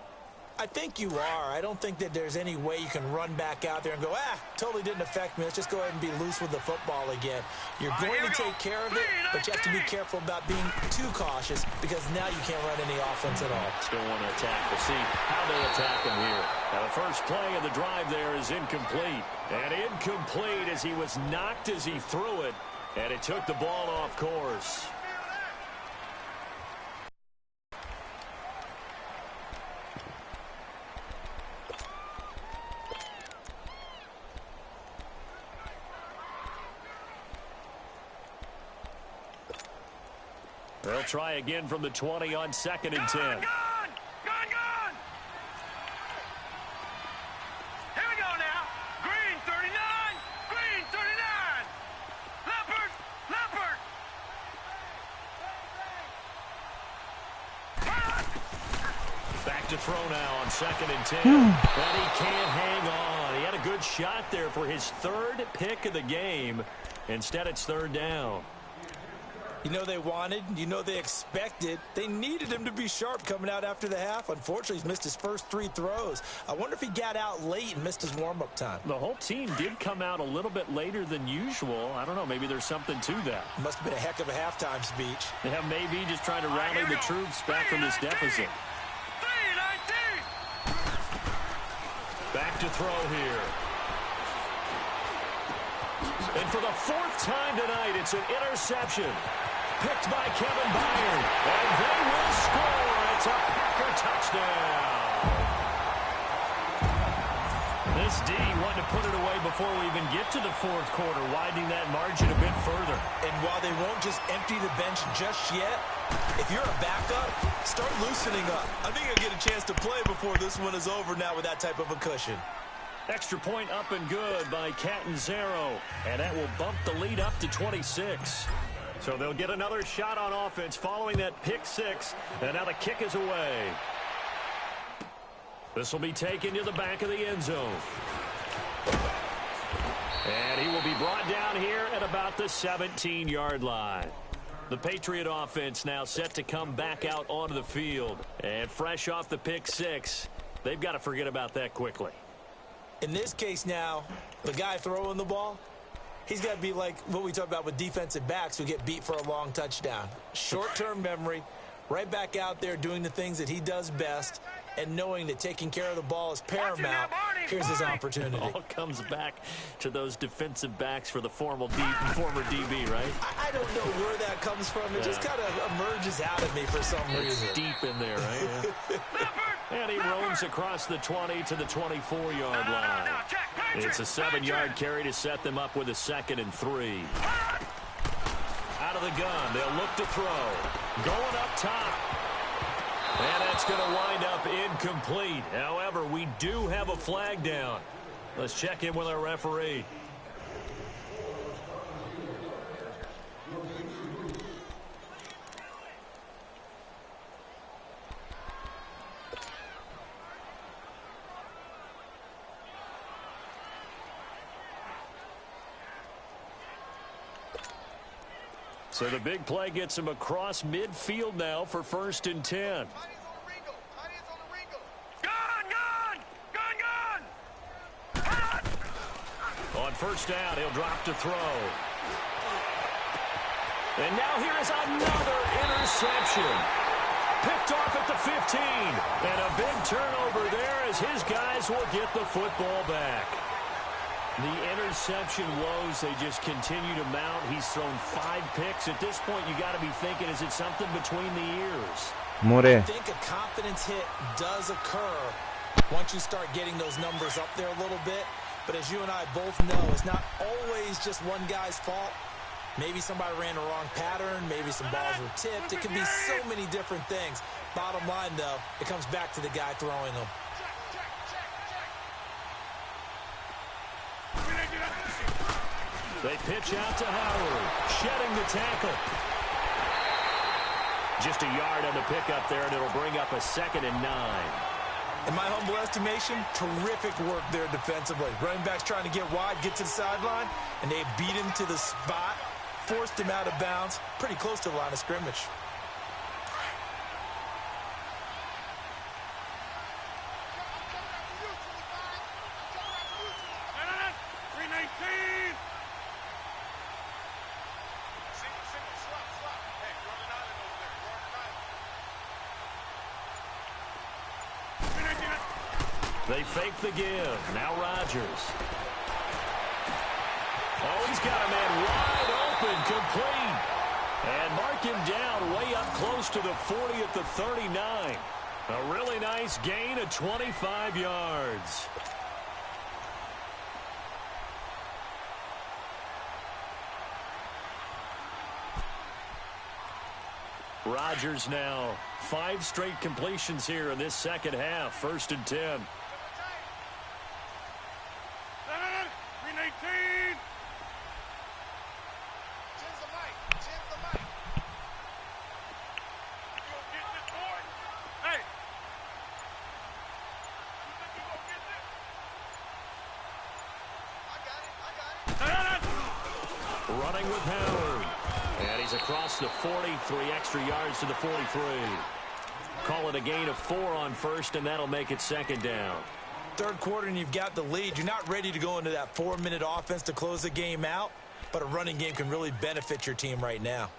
I think you are. I don't think that there's any way you can run back out there and go, totally didn't affect me. Let's just go ahead and be loose with the football again. You're going to take care of it, but you have to be careful about being too cautious because now you can't run any offense at all. Still want to attack. We'll see how they attack him here. Now the first play of the drive there is incomplete. And incomplete as he was knocked as he threw it, and it took the ball off course. They'll try again from the 20 on 2nd and 10. Gone! Here we go now. Green 39. Green 39. Leopard. Back to throw now on 2nd and 10. But he can't hang on. He had a good shot there for his 3rd pick of the game. Instead, it's 3rd down. You know they wanted, you know they expected. They needed him to be sharp coming out after the half. Unfortunately, he's missed his first 3 throws. I wonder if he got out late and missed his warm-up time. The whole team did come out a little bit later than usual. I don't know, maybe there's something to that. Must have been a heck of a halftime speech. Yeah, maybe just trying to rally the troops back from this deficit. 3-19. Back to throw here. And for the 4th time tonight, it's an interception. Picked by Kevin Byard. And they will score. It's a Packer touchdown. This D wanted to put it away before we even get to the 4th quarter, widening that margin a bit further. And while they won't just empty the bench just yet, if you're a backup, start loosening up. I think you'll get a chance to play before this one is over now with that type of a cushion. Extra point up and good by Catanzaro. And that will bump the lead up to 26. So they'll get another shot on offense following that pick 6. And now the kick is away. This will be taken to the back of the end zone. And he will be brought down here at about the 17-yard line. The Patriot offense now set to come back out onto the field. And fresh off the pick six, they've got to forget about that quickly. In this case now, the guy throwing the ball, he's got to be like what we talk about with defensive backs who get beat for a long touchdown. Short-term memory, right back out there doing the things that he does best, and knowing that taking care of the ball is paramount. Here's his opportunity. It all comes back to those defensive backs for the former DB, right? I don't know where that comes from. It just kind of emerges out of me for some reason. It's deep in there, right? Yeah. And he roams across the 20 to the 24-yard line. It's a 7-yard carry to set them up with a 2nd and 3. Out of the gun, they'll look to throw. Going up top. And that's going to wind up incomplete. However, we do have a flag down. Let's check in with our referee. So the big play gets him across midfield now for 1st and 10. On 1st down, he'll drop to throw. And now here is another interception. Picked off at the 15. And a big turnover there as his guys will get the football back. The interception woes, they just continue to mount. He's thrown 5 picks. At this point, you got to be thinking, is it something between the ears? I think a confidence hit does occur once you start getting those numbers up there a little bit. But as you and I both know, it's not always just one guy's fault. Maybe somebody ran the wrong pattern. Maybe some balls were tipped. It can be so many different things. Bottom line, though, it comes back to the guy throwing them. They pitch out to Howard, shedding the tackle. Just a yard on the pickup there, and it'll bring up a 2nd and 9. In my humble estimation, terrific work there defensively. Running backs trying to get wide, get to the sideline, and they beat him to the spot, forced him out of bounds, pretty close to the line of scrimmage. They fake the give. Now Rodgers. Oh, he's got a man wide open, complete. And mark him down way up close to the 40 at the 39. A really nice gain of 25 yards. Rodgers now 5 straight completions here in this second half. 1st and 10. Running with Howard. And he's across the 40, 3 extra yards to the 43. Call it a gain of 4 on 1st, and that'll make it 2nd down. 3rd quarter, and you've got the lead. You're not ready to go into that 4-minute offense to close the game out, but a running game can really benefit your team right now.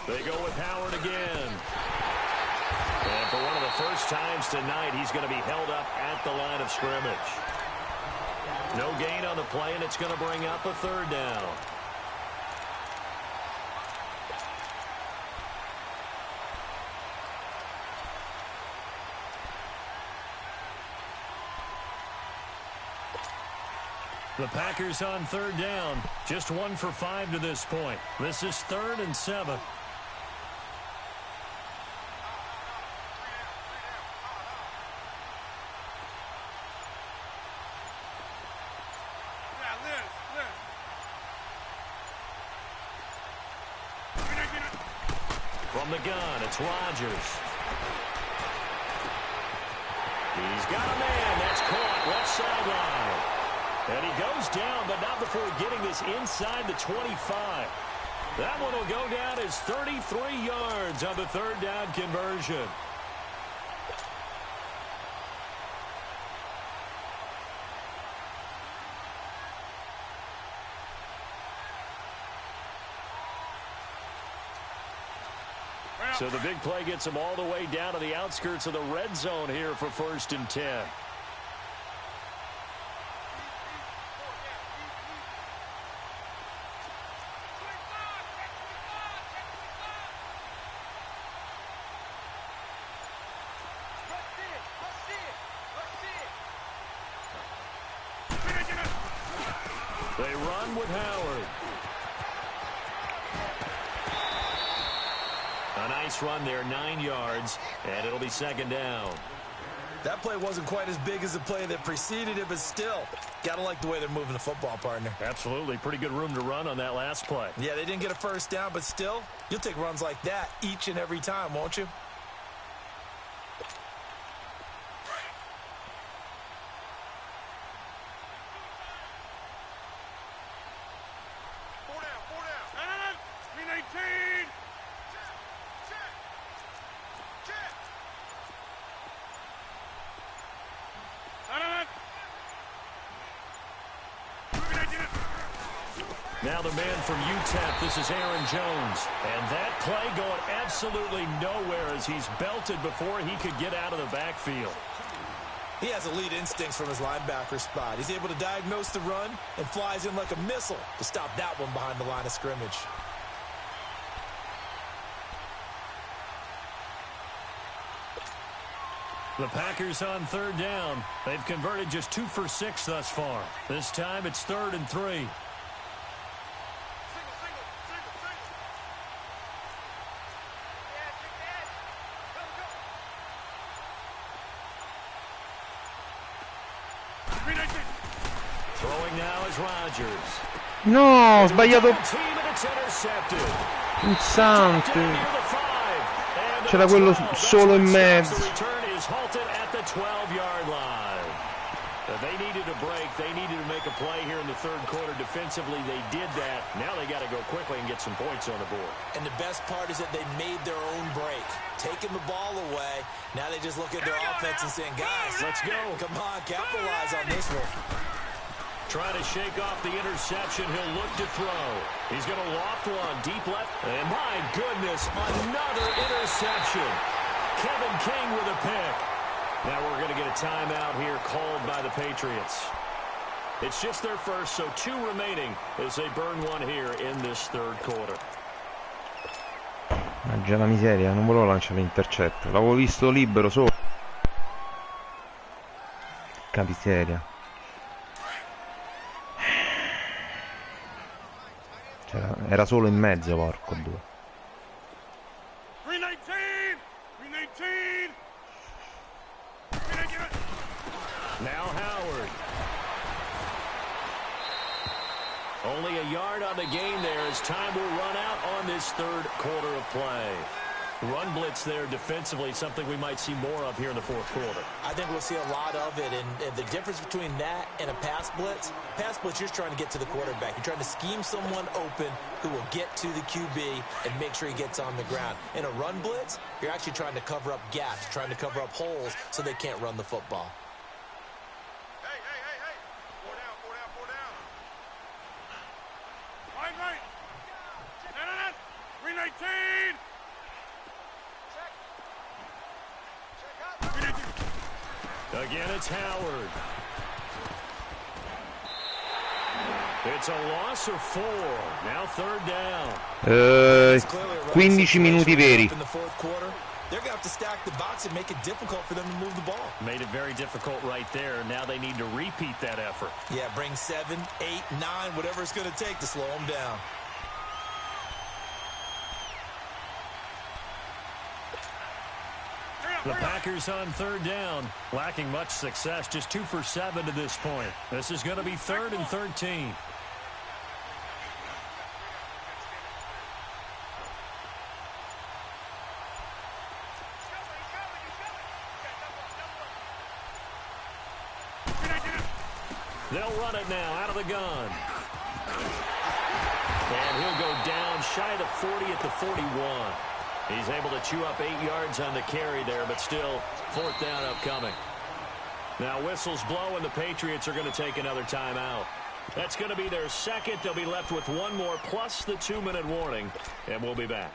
They go with Howard again. And for one of the first times tonight, he's going to be held up at the line of scrimmage. No gain on the play, and it's going to bring up a 3rd down. The Packers on third down. Just 1 for 5 to this point. This is 3rd and 7. From the gun, it's Rodgers. He's got a man. That's caught left sideline. And he goes down, but not before getting this inside the 25. That one will go down as 33 yards on the 3rd down conversion. So the big play gets him all the way down to the outskirts of the red zone here for 1st and 10. They run with Howard. A nice run there, 9 yards, and it'll be 2nd down. That play wasn't quite as big as the play that preceded it, but still, gotta like the way they're moving the football, partner. Absolutely. Pretty good room to run on that last play. Yeah, they didn't get a 1st down, but still, you'll take runs like that each and every time, won't you? Now the man from UTEP, this is Aaron Jones. And that play going absolutely nowhere as he's belted before he could get out of the backfield. He has elite instincts from his linebacker spot. He's able to diagnose the run and flies in like a missile to stop that one behind the line of scrimmage. The Packers on 3rd down. They've converted just 2 for 6 thus far. This time it's 3rd and 3. Throwing now is Rodgers. No, ho sbagliato. Pulsante. C'era quello solo in mezzo. They needed a break. They needed to make a play here in the 3rd quarter. Defensively, they did that. Now they got to go quickly and get some points on the board. And the best part is that they made their own break. Taking the ball away. Now they just look at their offense and saying, guys, let's go. Come on, capitalize on this one. Trying to shake off the interception. He'll look to throw. He's going to loft one deep left. And my goodness, another interception. Kevin King with a pick. Now we're going to get a timeout here called by the Patriots. It's just their first, so 2 remaining as they burn one here in this 3rd quarter. Mannaggia la miseria, non volevo lanciare l'intercetto. L'avevo visto libero solo. Che miseria. Era solo in mezzo, porco due. Now Howard. Only a yard on the gain there as time will run out on this 3rd quarter of play. Run blitz there defensively, something we might see more of here in the 4th quarter. I think we'll see a lot of it, and the difference between that and a pass blitz, you're just trying to get to the quarterback. You're trying to scheme someone open who will get to the QB and make sure he gets on the ground. In a run blitz, you're actually trying to cover up gaps, trying to cover up holes so they can't run the football. Again, it's Howard. It's a loss of 4. Now 3rd down. 15 minuti veri. they're going to have to stack the box and make it difficult for them to move the ball. Made it very difficult right there. Now they need to repeat that effort. Yeah, bring 7, 8, 9, whatever it's going to take to slow them down. The Packers on third down, lacking much success, just 2 for 7 to this point. This is going to be 3rd and 13. They'll run it now out of the gun. And he'll go down shy of the 40 at the 41. He's able to chew up 8 yards on the carry there, but still 4th down upcoming. Now whistles blow, and the Patriots are going to take another timeout. That's going to be their second. They'll be left with one more plus the 2-minute warning, and we'll be back.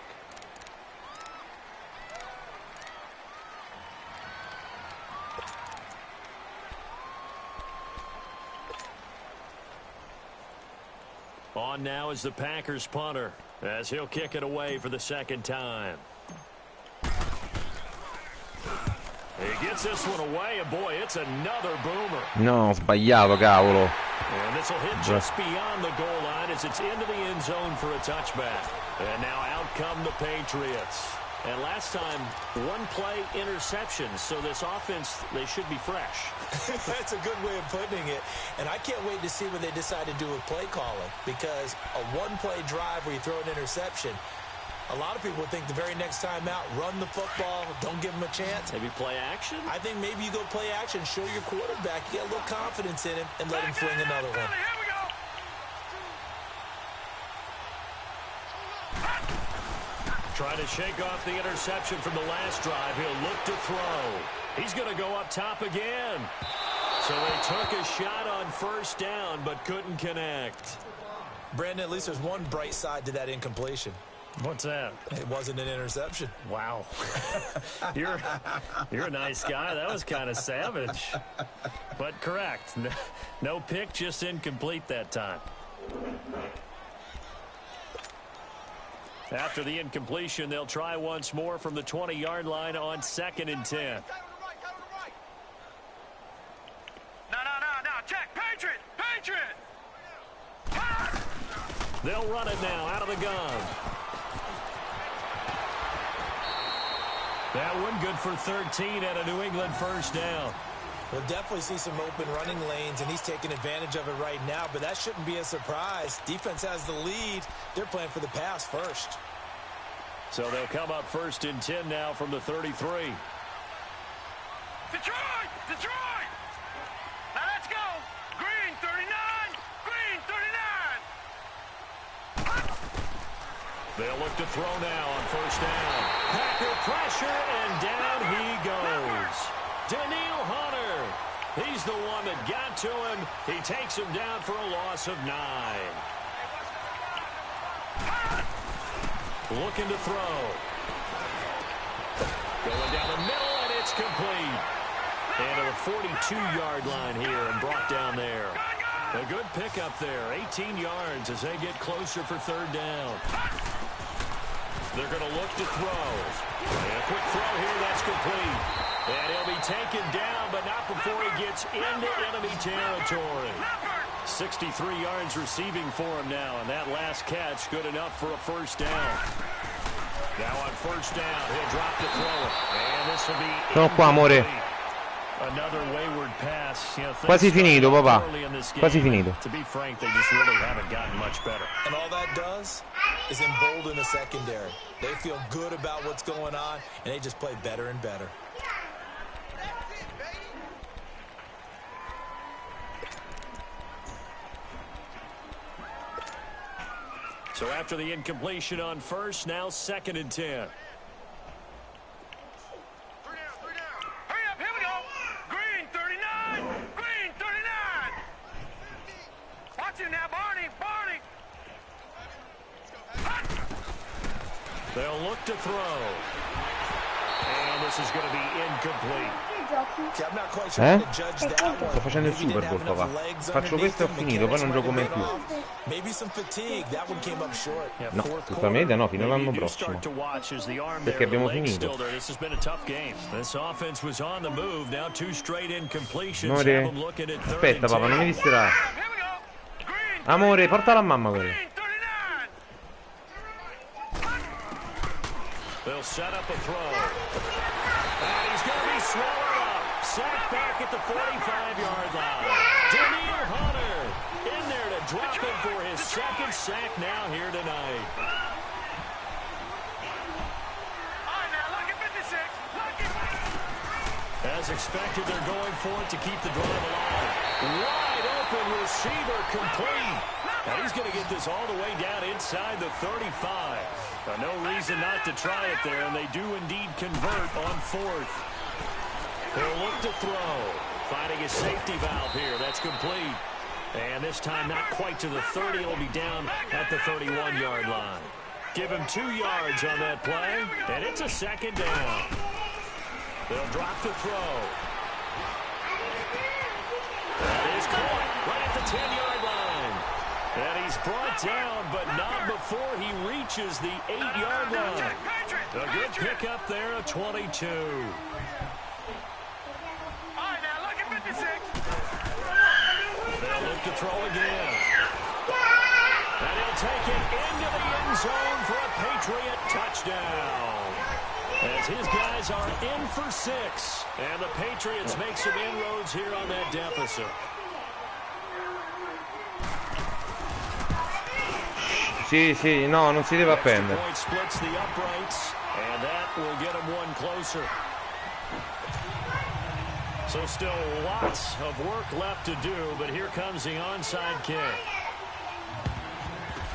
On now is the Packers punter, as he'll kick it away for the second time. He gets this one away, and boy, it's another boomer. No, ho sbagliato, cavolo. And this will hit just beyond the goal line as it's into the end zone for a touchback. And now out come the Patriots. And last time, 1-play interception, so this offense, they should be fresh. That's a good way of putting it. And I can't wait to see what they decide to do with play calling, because a 1-play drive where you throw an interception, a lot of people think the very next time out, run the football, don't give them a chance. Maybe play action? I think maybe you go play action, show your quarterback, get a little confidence in him, and let him fling another one. Here we go. Trying to shake off the interception from the last drive. He'll look to throw. He's going to go up top again. So they took a shot on 1st down, but couldn't connect. Brandon, at least there's one bright side to that incompletion. What's that? It wasn't an interception. Wow. You're a nice guy. That was kind of savage. But correct. No pick, just incomplete that time. After the incompletion, they'll try once more from the 20-yard line on 2nd and 10. No. Check. Patriot. They'll run it now out of the gun. That one good for 13 at a New England 1st down. We'll definitely see some open running lanes, and he's taking advantage of it right now, but that shouldn't be a surprise. Defense has the lead. They're playing for the pass first. So they'll come up 1st and 10 now from the 33. Detroit! Now let's go! Green 39! They'll look to throw now on 1st down. Packer pressure, and down he goes. Danielle Hunter. He's the one that got to him. He takes him down for a loss of 9. Looking to throw. Going down the middle, and it's complete. And to the 42-yard line here and brought down there. A good pickup there. 18 yards as they get closer for 3rd down. They're going to look to throw. And a quick throw here, that's complete. And he'll be taken down, but not before he gets into enemy territory. 63 yards receiving for him now, and that last catch good enough for a 1st down. Now on 1st down, he'll drop to throw it. And this will be Sono qua, amore. Another wayward pass. You know, Quasi finito, papà. Quasi finito. To be frank, they just really haven't gotten much better. And all that does is embolden the secondary. They feel good about what's going on, and they just play better and better. So after the incompletion on 1st, now 2nd and 10. Hurry up, here we go! Green 39! Watch it now, Barney! They'll look to throw. And this is going to be incomplete. Eh? Sto facendo il Super Bowl, papà. Faccio questo e ho finito, poi non gioco mai più. No, tutta media no, fino all'anno prossimo. Perché abbiamo finito. Amore, aspetta papà, non mi distrarre. Amore, portala a mamma quella. They'll set up a throw. And he's going to be swallowed up. Sacked back at the 45-yard line. Daniil Hunter in there to drop him for his second sack now here tonight. As expected, they're going for it to keep the drive alive. Wide open receiver complete. And he's going to get this all the way down inside the 35. No reason not to try it there, and they do indeed convert on fourth. They'll look to throw. Finding a safety valve here. That's complete. And this time not quite to the 30. It'll be down at the 31-yard line. Give him 2 yards on that play, and it's a second down. They'll drop the throw. That is caught right at the 10-yard line. And he's brought down, but not before he reaches the 8-yard line. A good pickup there, a 22. They'll look to throw again. And he'll take it into the end zone for a Patriot touchdown. As his guys are in for 6. And the Patriots make some inroads here on that deficit. Sì, sì, no, non si deve appendere. Splits the uprights, and that will get him one closer. So still lots of work left to do, but here comes the onside kick.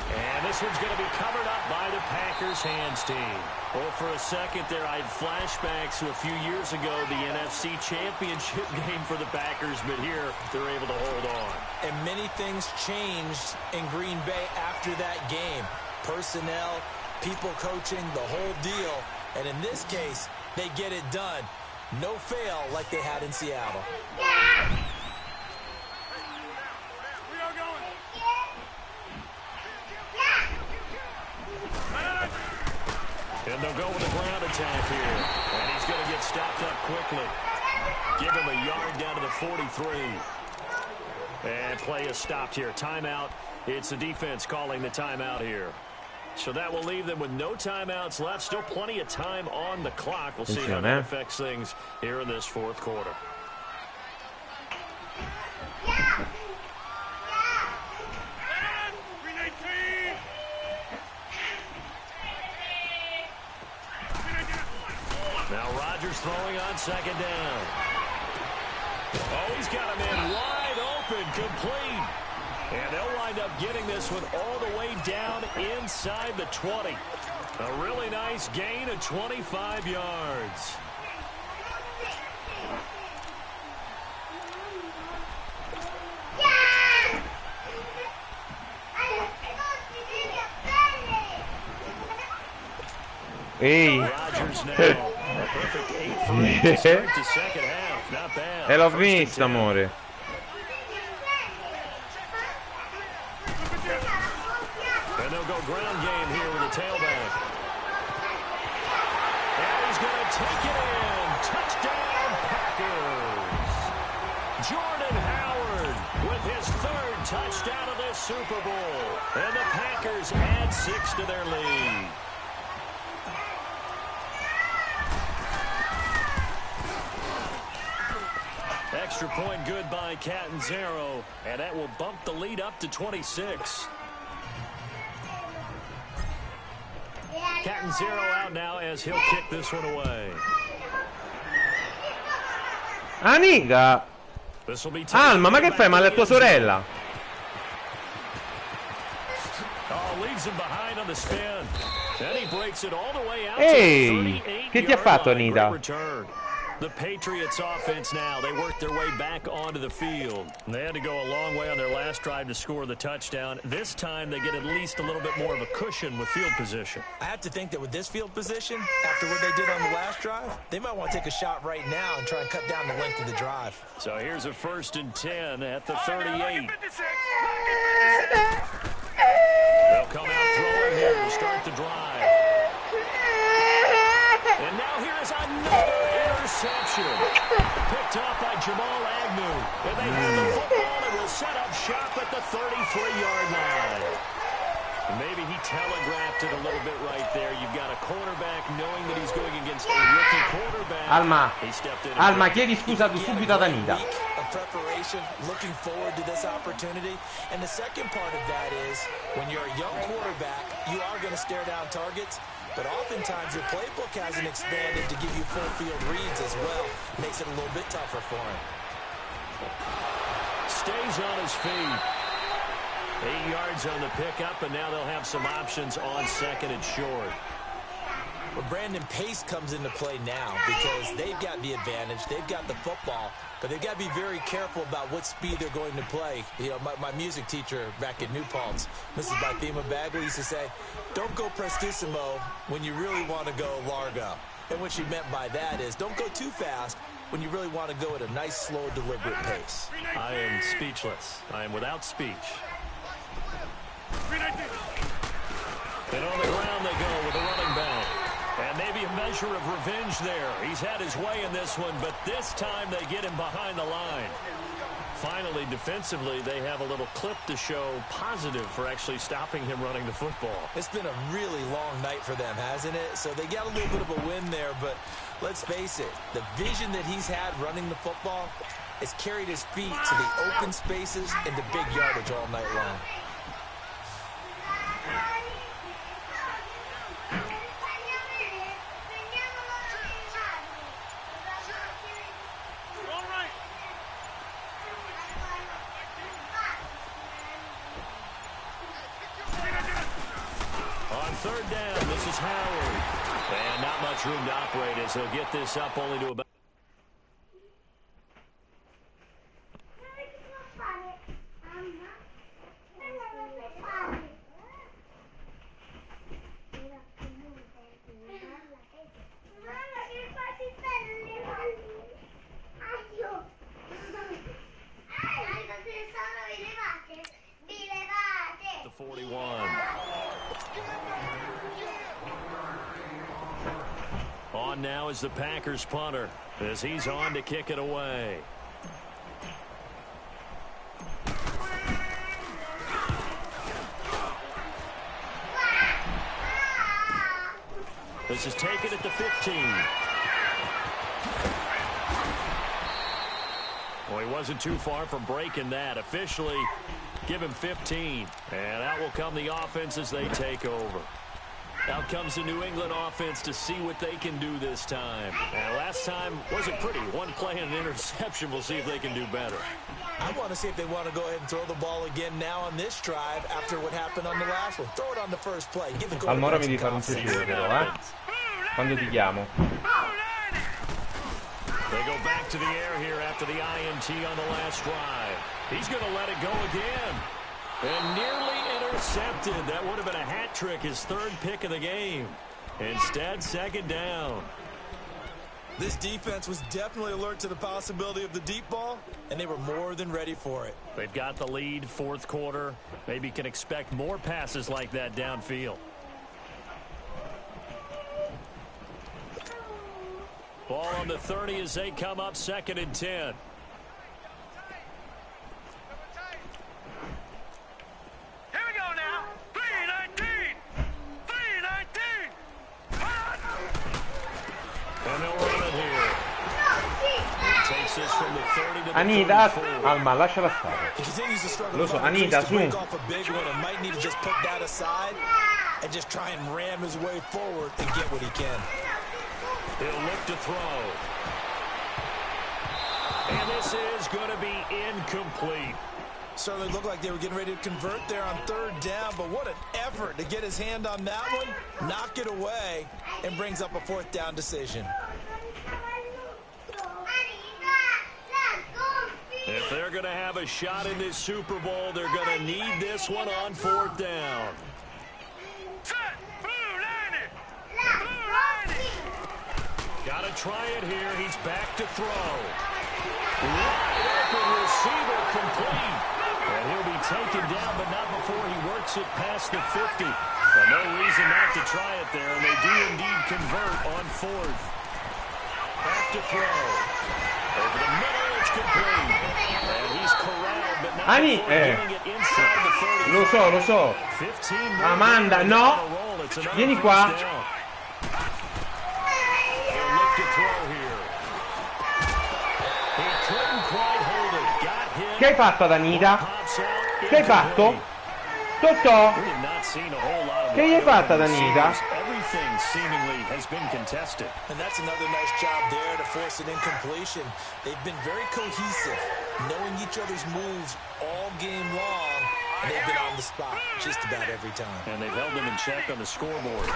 And this one's going to be covered up by the Packers hands team. Well, for a second there, I had flashbacks to a few years ago, the NFC Championship game for the Packers, but here they're able to hold on. And many things changed in Green Bay after that game. Personnel, people coaching, the whole deal. And in this case, they get it done. No fail like they had in Seattle. And they'll go with a ground attack here. And he's going to get stopped up quickly. Give him a yard down to the 43. And play is stopped here. Timeout. It's the defense calling the timeout here. So that will leave them with no timeouts left. Still plenty of time on the clock. We'll see how that affects things here in this fourth quarter. Now Rodgers throwing on second down. Oh, he's got him in wide open, complete. And they'll wind up getting this one all the way down inside the 20. A really nice gain of 25 yards. Ehi! Rodgers now. A perfect 8-3 to start the second half. Not bad. E l'ho vista, amore. And they'll go ground game here with the tailback. And he's going to take it in. Touchdown, Packers. Jordan Howard with his third touchdown of this Super Bowl. And the Packers add 6 to their lead. Extra point good by Catanzaro, and that will bump the lead up to 26. Catanzaro out now as he'll kick this one away. Amica! Alma, ma che fai male a tua sorella? Oh, leaves him behind on the spin. Then he breaks it all the way out. Ehi, che ti ha fatto Anita? The Patriots offense now. They worked their way back onto the field. They had to go a long way on their last drive to score the touchdown. This time they get at least a little bit more of a cushion with field position. I have to think that with this field position, after what they did on the last drive, they might want to take a shot right now and try and cut down the length of the drive. So here's a 1st and 10 at the 38. They'll come out throwing here to start the drive. And now here's another interception. Picked off by Jamal Agnew. And they have the football and will set up shop at the 33-yard line. Maybe he telegraphed it a little bit right there. You've got a quarterback knowing that he's going against a rookie quarterback. Alma, chiedi scusa subito ad Anita. Preparation, looking forward to this opportunity. And the second part of that is when you're a young quarterback, you are going to stare down targets. But oftentimes your playbook hasn't expanded to give you full field reads as well. Makes it a little bit tougher for him. Stays on his feet. 8 yards on the pickup, and now they'll have some options on 2nd and short. Well, Brandon, pace comes into play now because they've got the advantage. They've got the football, but they've got to be very careful about what speed they're going to play. You know, my music teacher back at New Paltz, Mrs. Bythema Bagley, used to say, don't go prestissimo when you really want to go largo. And what she meant by that is don't go too fast when you really want to go at a nice, slow, deliberate pace. I am speechless. I am without speech. And on the ground they go with a running back. And maybe a measure of revenge there. He's had his way in this one, but this time they get him behind the line. Finally, defensively, they have a little clip to show positive for actually stopping him running the football. It's been a really long night for them, hasn't it? So they got a little bit of a win there, but let's face it, the vision that he's had running the football has carried his feet to the open spaces and the big yardage all night long. Third down, this is Howard. And not much room to operate as he'll get this up only to about... the 41. On now is the Packers punter as he's on to kick it away. This is taken at the 15. Well, he wasn't too far from breaking that. Officially, give him 15. And out will come the offense as they take over. Out comes the New England offense to see what they can do this time. And last time wasn't pretty. One play and an interception. We'll see if they can do better. I want to see if they want to go ahead and throw the ball again now on this drive after what happened on the last one. Throw it on the first play. Give the Allora mi devi fare un piacere però, quando ti chiamo. They go back to the air here after the INT on the last drive. He's going to let it go again. And nearly intercepted. That would have been a hat trick, his third pick of the game. Instead, 2nd down. This defense was definitely alert to the possibility of the deep ball, and they were more than ready for it. They've got the lead, 4th quarter. Maybe can expect more passes like that downfield. Ball on the 30 as they come up 2nd and 10. And they'll run it here. He takes this from the 30 to the Anita, 34. Alma, lasciala stare. He continues to struggle. Lo so, Anita, su. Off a big one and might need to just put that aside and just try and ram his way forward and get what he can. He'll look to throw. And this is going to be incomplete. Certainly looked like they were getting ready to convert there on 3rd down, but what an effort to get his hand on that one, knock it away, and brings up a 4th down decision. If they're going to have a shot in this Super Bowl, they're going to need this one on 4th down. Got to try it here. He's back to throw. Wide open receiver complete. And he'll be taken down, but not before he works it past the 50. But no reason not to try it there, and they do indeed convert on 4th. Back to throw. Over the middle, it's complete. And he's corralled, but not before getting it inside the 30. Lo so. 15 Amanda, no. Vieni qua. Che hai fatto ad Anita? Che hai fatto? Totò? Che gli hai fatto ad Anita? Everything seemingly has been contested. And that's another nice job there to force an incompletion. They've been very cohesive, knowing each other's moves all game long, and they've been on the spot just about every time. And they've held them in check on the scoreboard.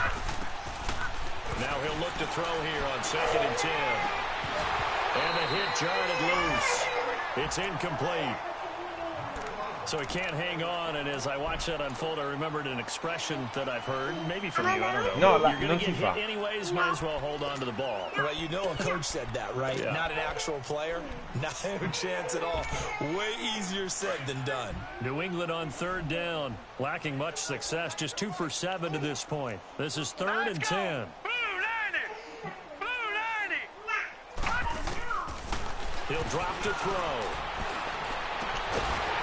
Now he'll look to throw here on 2nd and 10. And the hit jarred loose. It's incomplete. So he can't hang on, and as I watch that unfold, I remembered an expression that I've heard, maybe from you, I don't know. No, you're going to get hit anyways, might as well hold on to the ball. Well, you know a coach said that, right? Yeah. Not an actual player. Not a chance at all. Way easier said than done. New England on 3rd down, lacking much success, just 2 for 7 to this point. This is 3rd and 10. He'll drop to throw.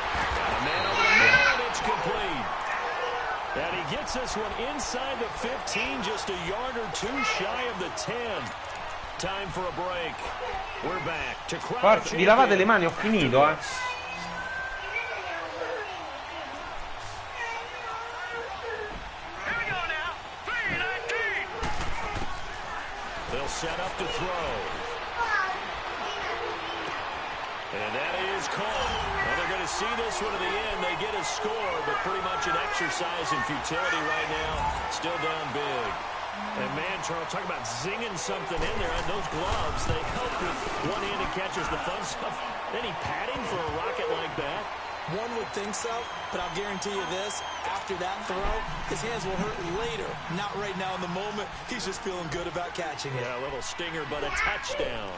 Got a man over the middle, and it's complete. And he gets this one inside the 15, just a yard or 2 shy of the 10. Time for a break. We're back to Forza, vi lavate le mani, ho finito, They'll set up to throw. And that is caught. Well, they're going to see this one to the end. They get a score, but pretty much an exercise in futility right now. Still down big. And, man, Charles, talk about zinging something in there. And those gloves, they help with one-handed catches, the fun stuff. Any padding for a rocket like that? One would think so, but I'll guarantee you this. After that throw, his hands will hurt later. Not right now in the moment. He's just feeling good about catching it. Yeah, a little stinger, but a touchdown.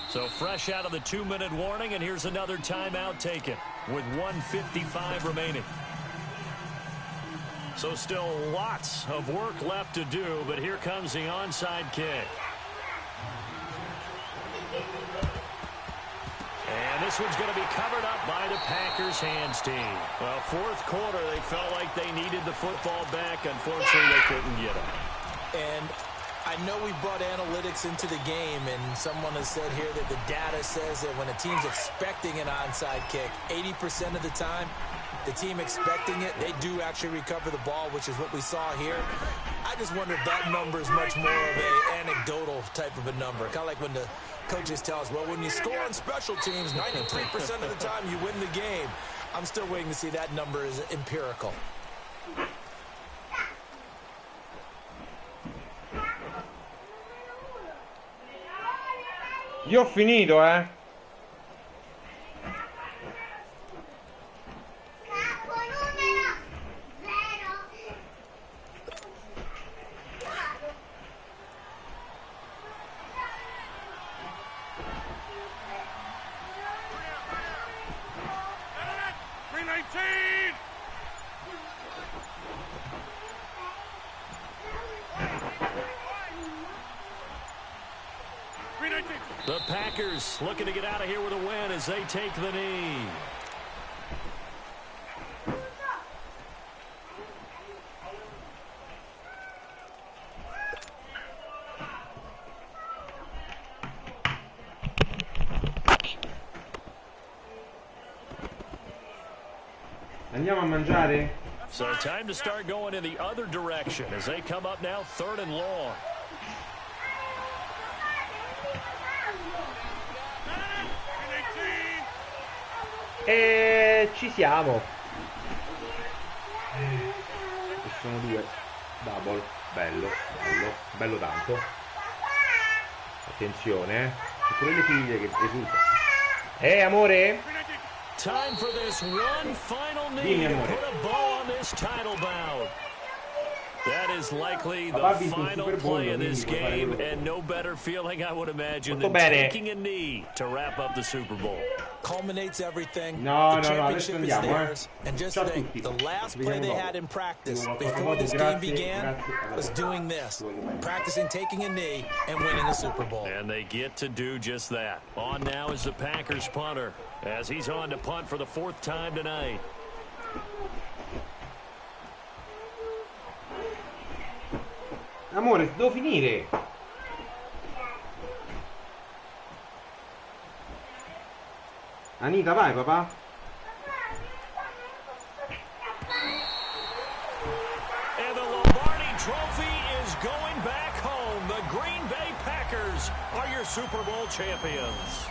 So fresh out of the 2-minute warning, and here's another timeout taken with 1:55 remaining. So still lots of work left to do, but here comes the onside kick. And this one's going to be covered up by the Packers hands team. Well, 4th quarter, they felt like they needed the football back. Unfortunately, they couldn't get it. And I know we brought analytics into the game, and someone has said here that the data says that when a team's expecting an onside kick, 80% of the time, the team expecting it, they do actually recover the ball, which is what we saw here. I just wonder if that number is much more of an anecdotal type of a number. Kind of like when the coaches tell us, well, when you score on special teams, 93% of the time you win the game. I'm still waiting to see that number is empirical. Io ho finito, The Packers looking to get out of here with a win as they take the knee. Andiamo a mangiare? So time to start going in the other direction as they come up now 3rd and long. E ci siamo. Ci sono 2 double. Bello, bello, bello tanto. Attenzione, pure le figlie che esultano. Amore? Time for this one final knee to put a bow on this title bout. That is likely the final play of this game, and no better feeling, I would imagine, than taking a knee to wrap up the Super Bowl. Culminates everything. No, the championship adesso is andiamo, theirs. And just think, the last play they had in practice before this game began was doing this, practicing taking a knee and winning a Super Bowl. And they get to do just that. On now is the Packers punter, as he's on to punt for the 4th time tonight. Amore, devo finire. Anita, vai papà. And the Lombardi Trophy is going back home. The Green Bay Packers are your Super Bowl champions.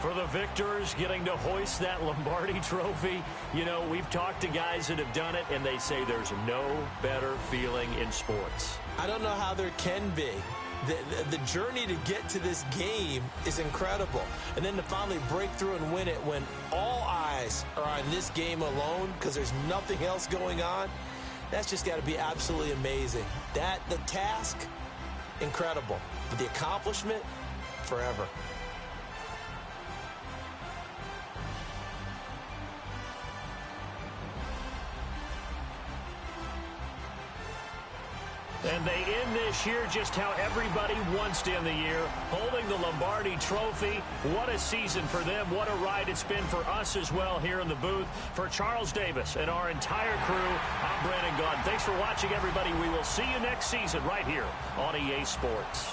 For the victors, getting to hoist that Lombardi Trophy, you know, we've talked to guys that have done it, and they say there's no better feeling in sports. I don't know how there can be. The journey to get to this game is incredible. And then to finally break through and win it when all eyes are on this game alone because there's nothing else going on, that's just got to be absolutely amazing. The task, incredible. But the accomplishment, forever. And they end this year just how everybody wants to end the year, holding the Lombardi Trophy. What a season for them. What a ride it's been for us as well here in the booth. For Charles Davis and our entire crew, I'm Brandon Gaudin. Thanks for watching, everybody. We will see you next season right here on EA Sports.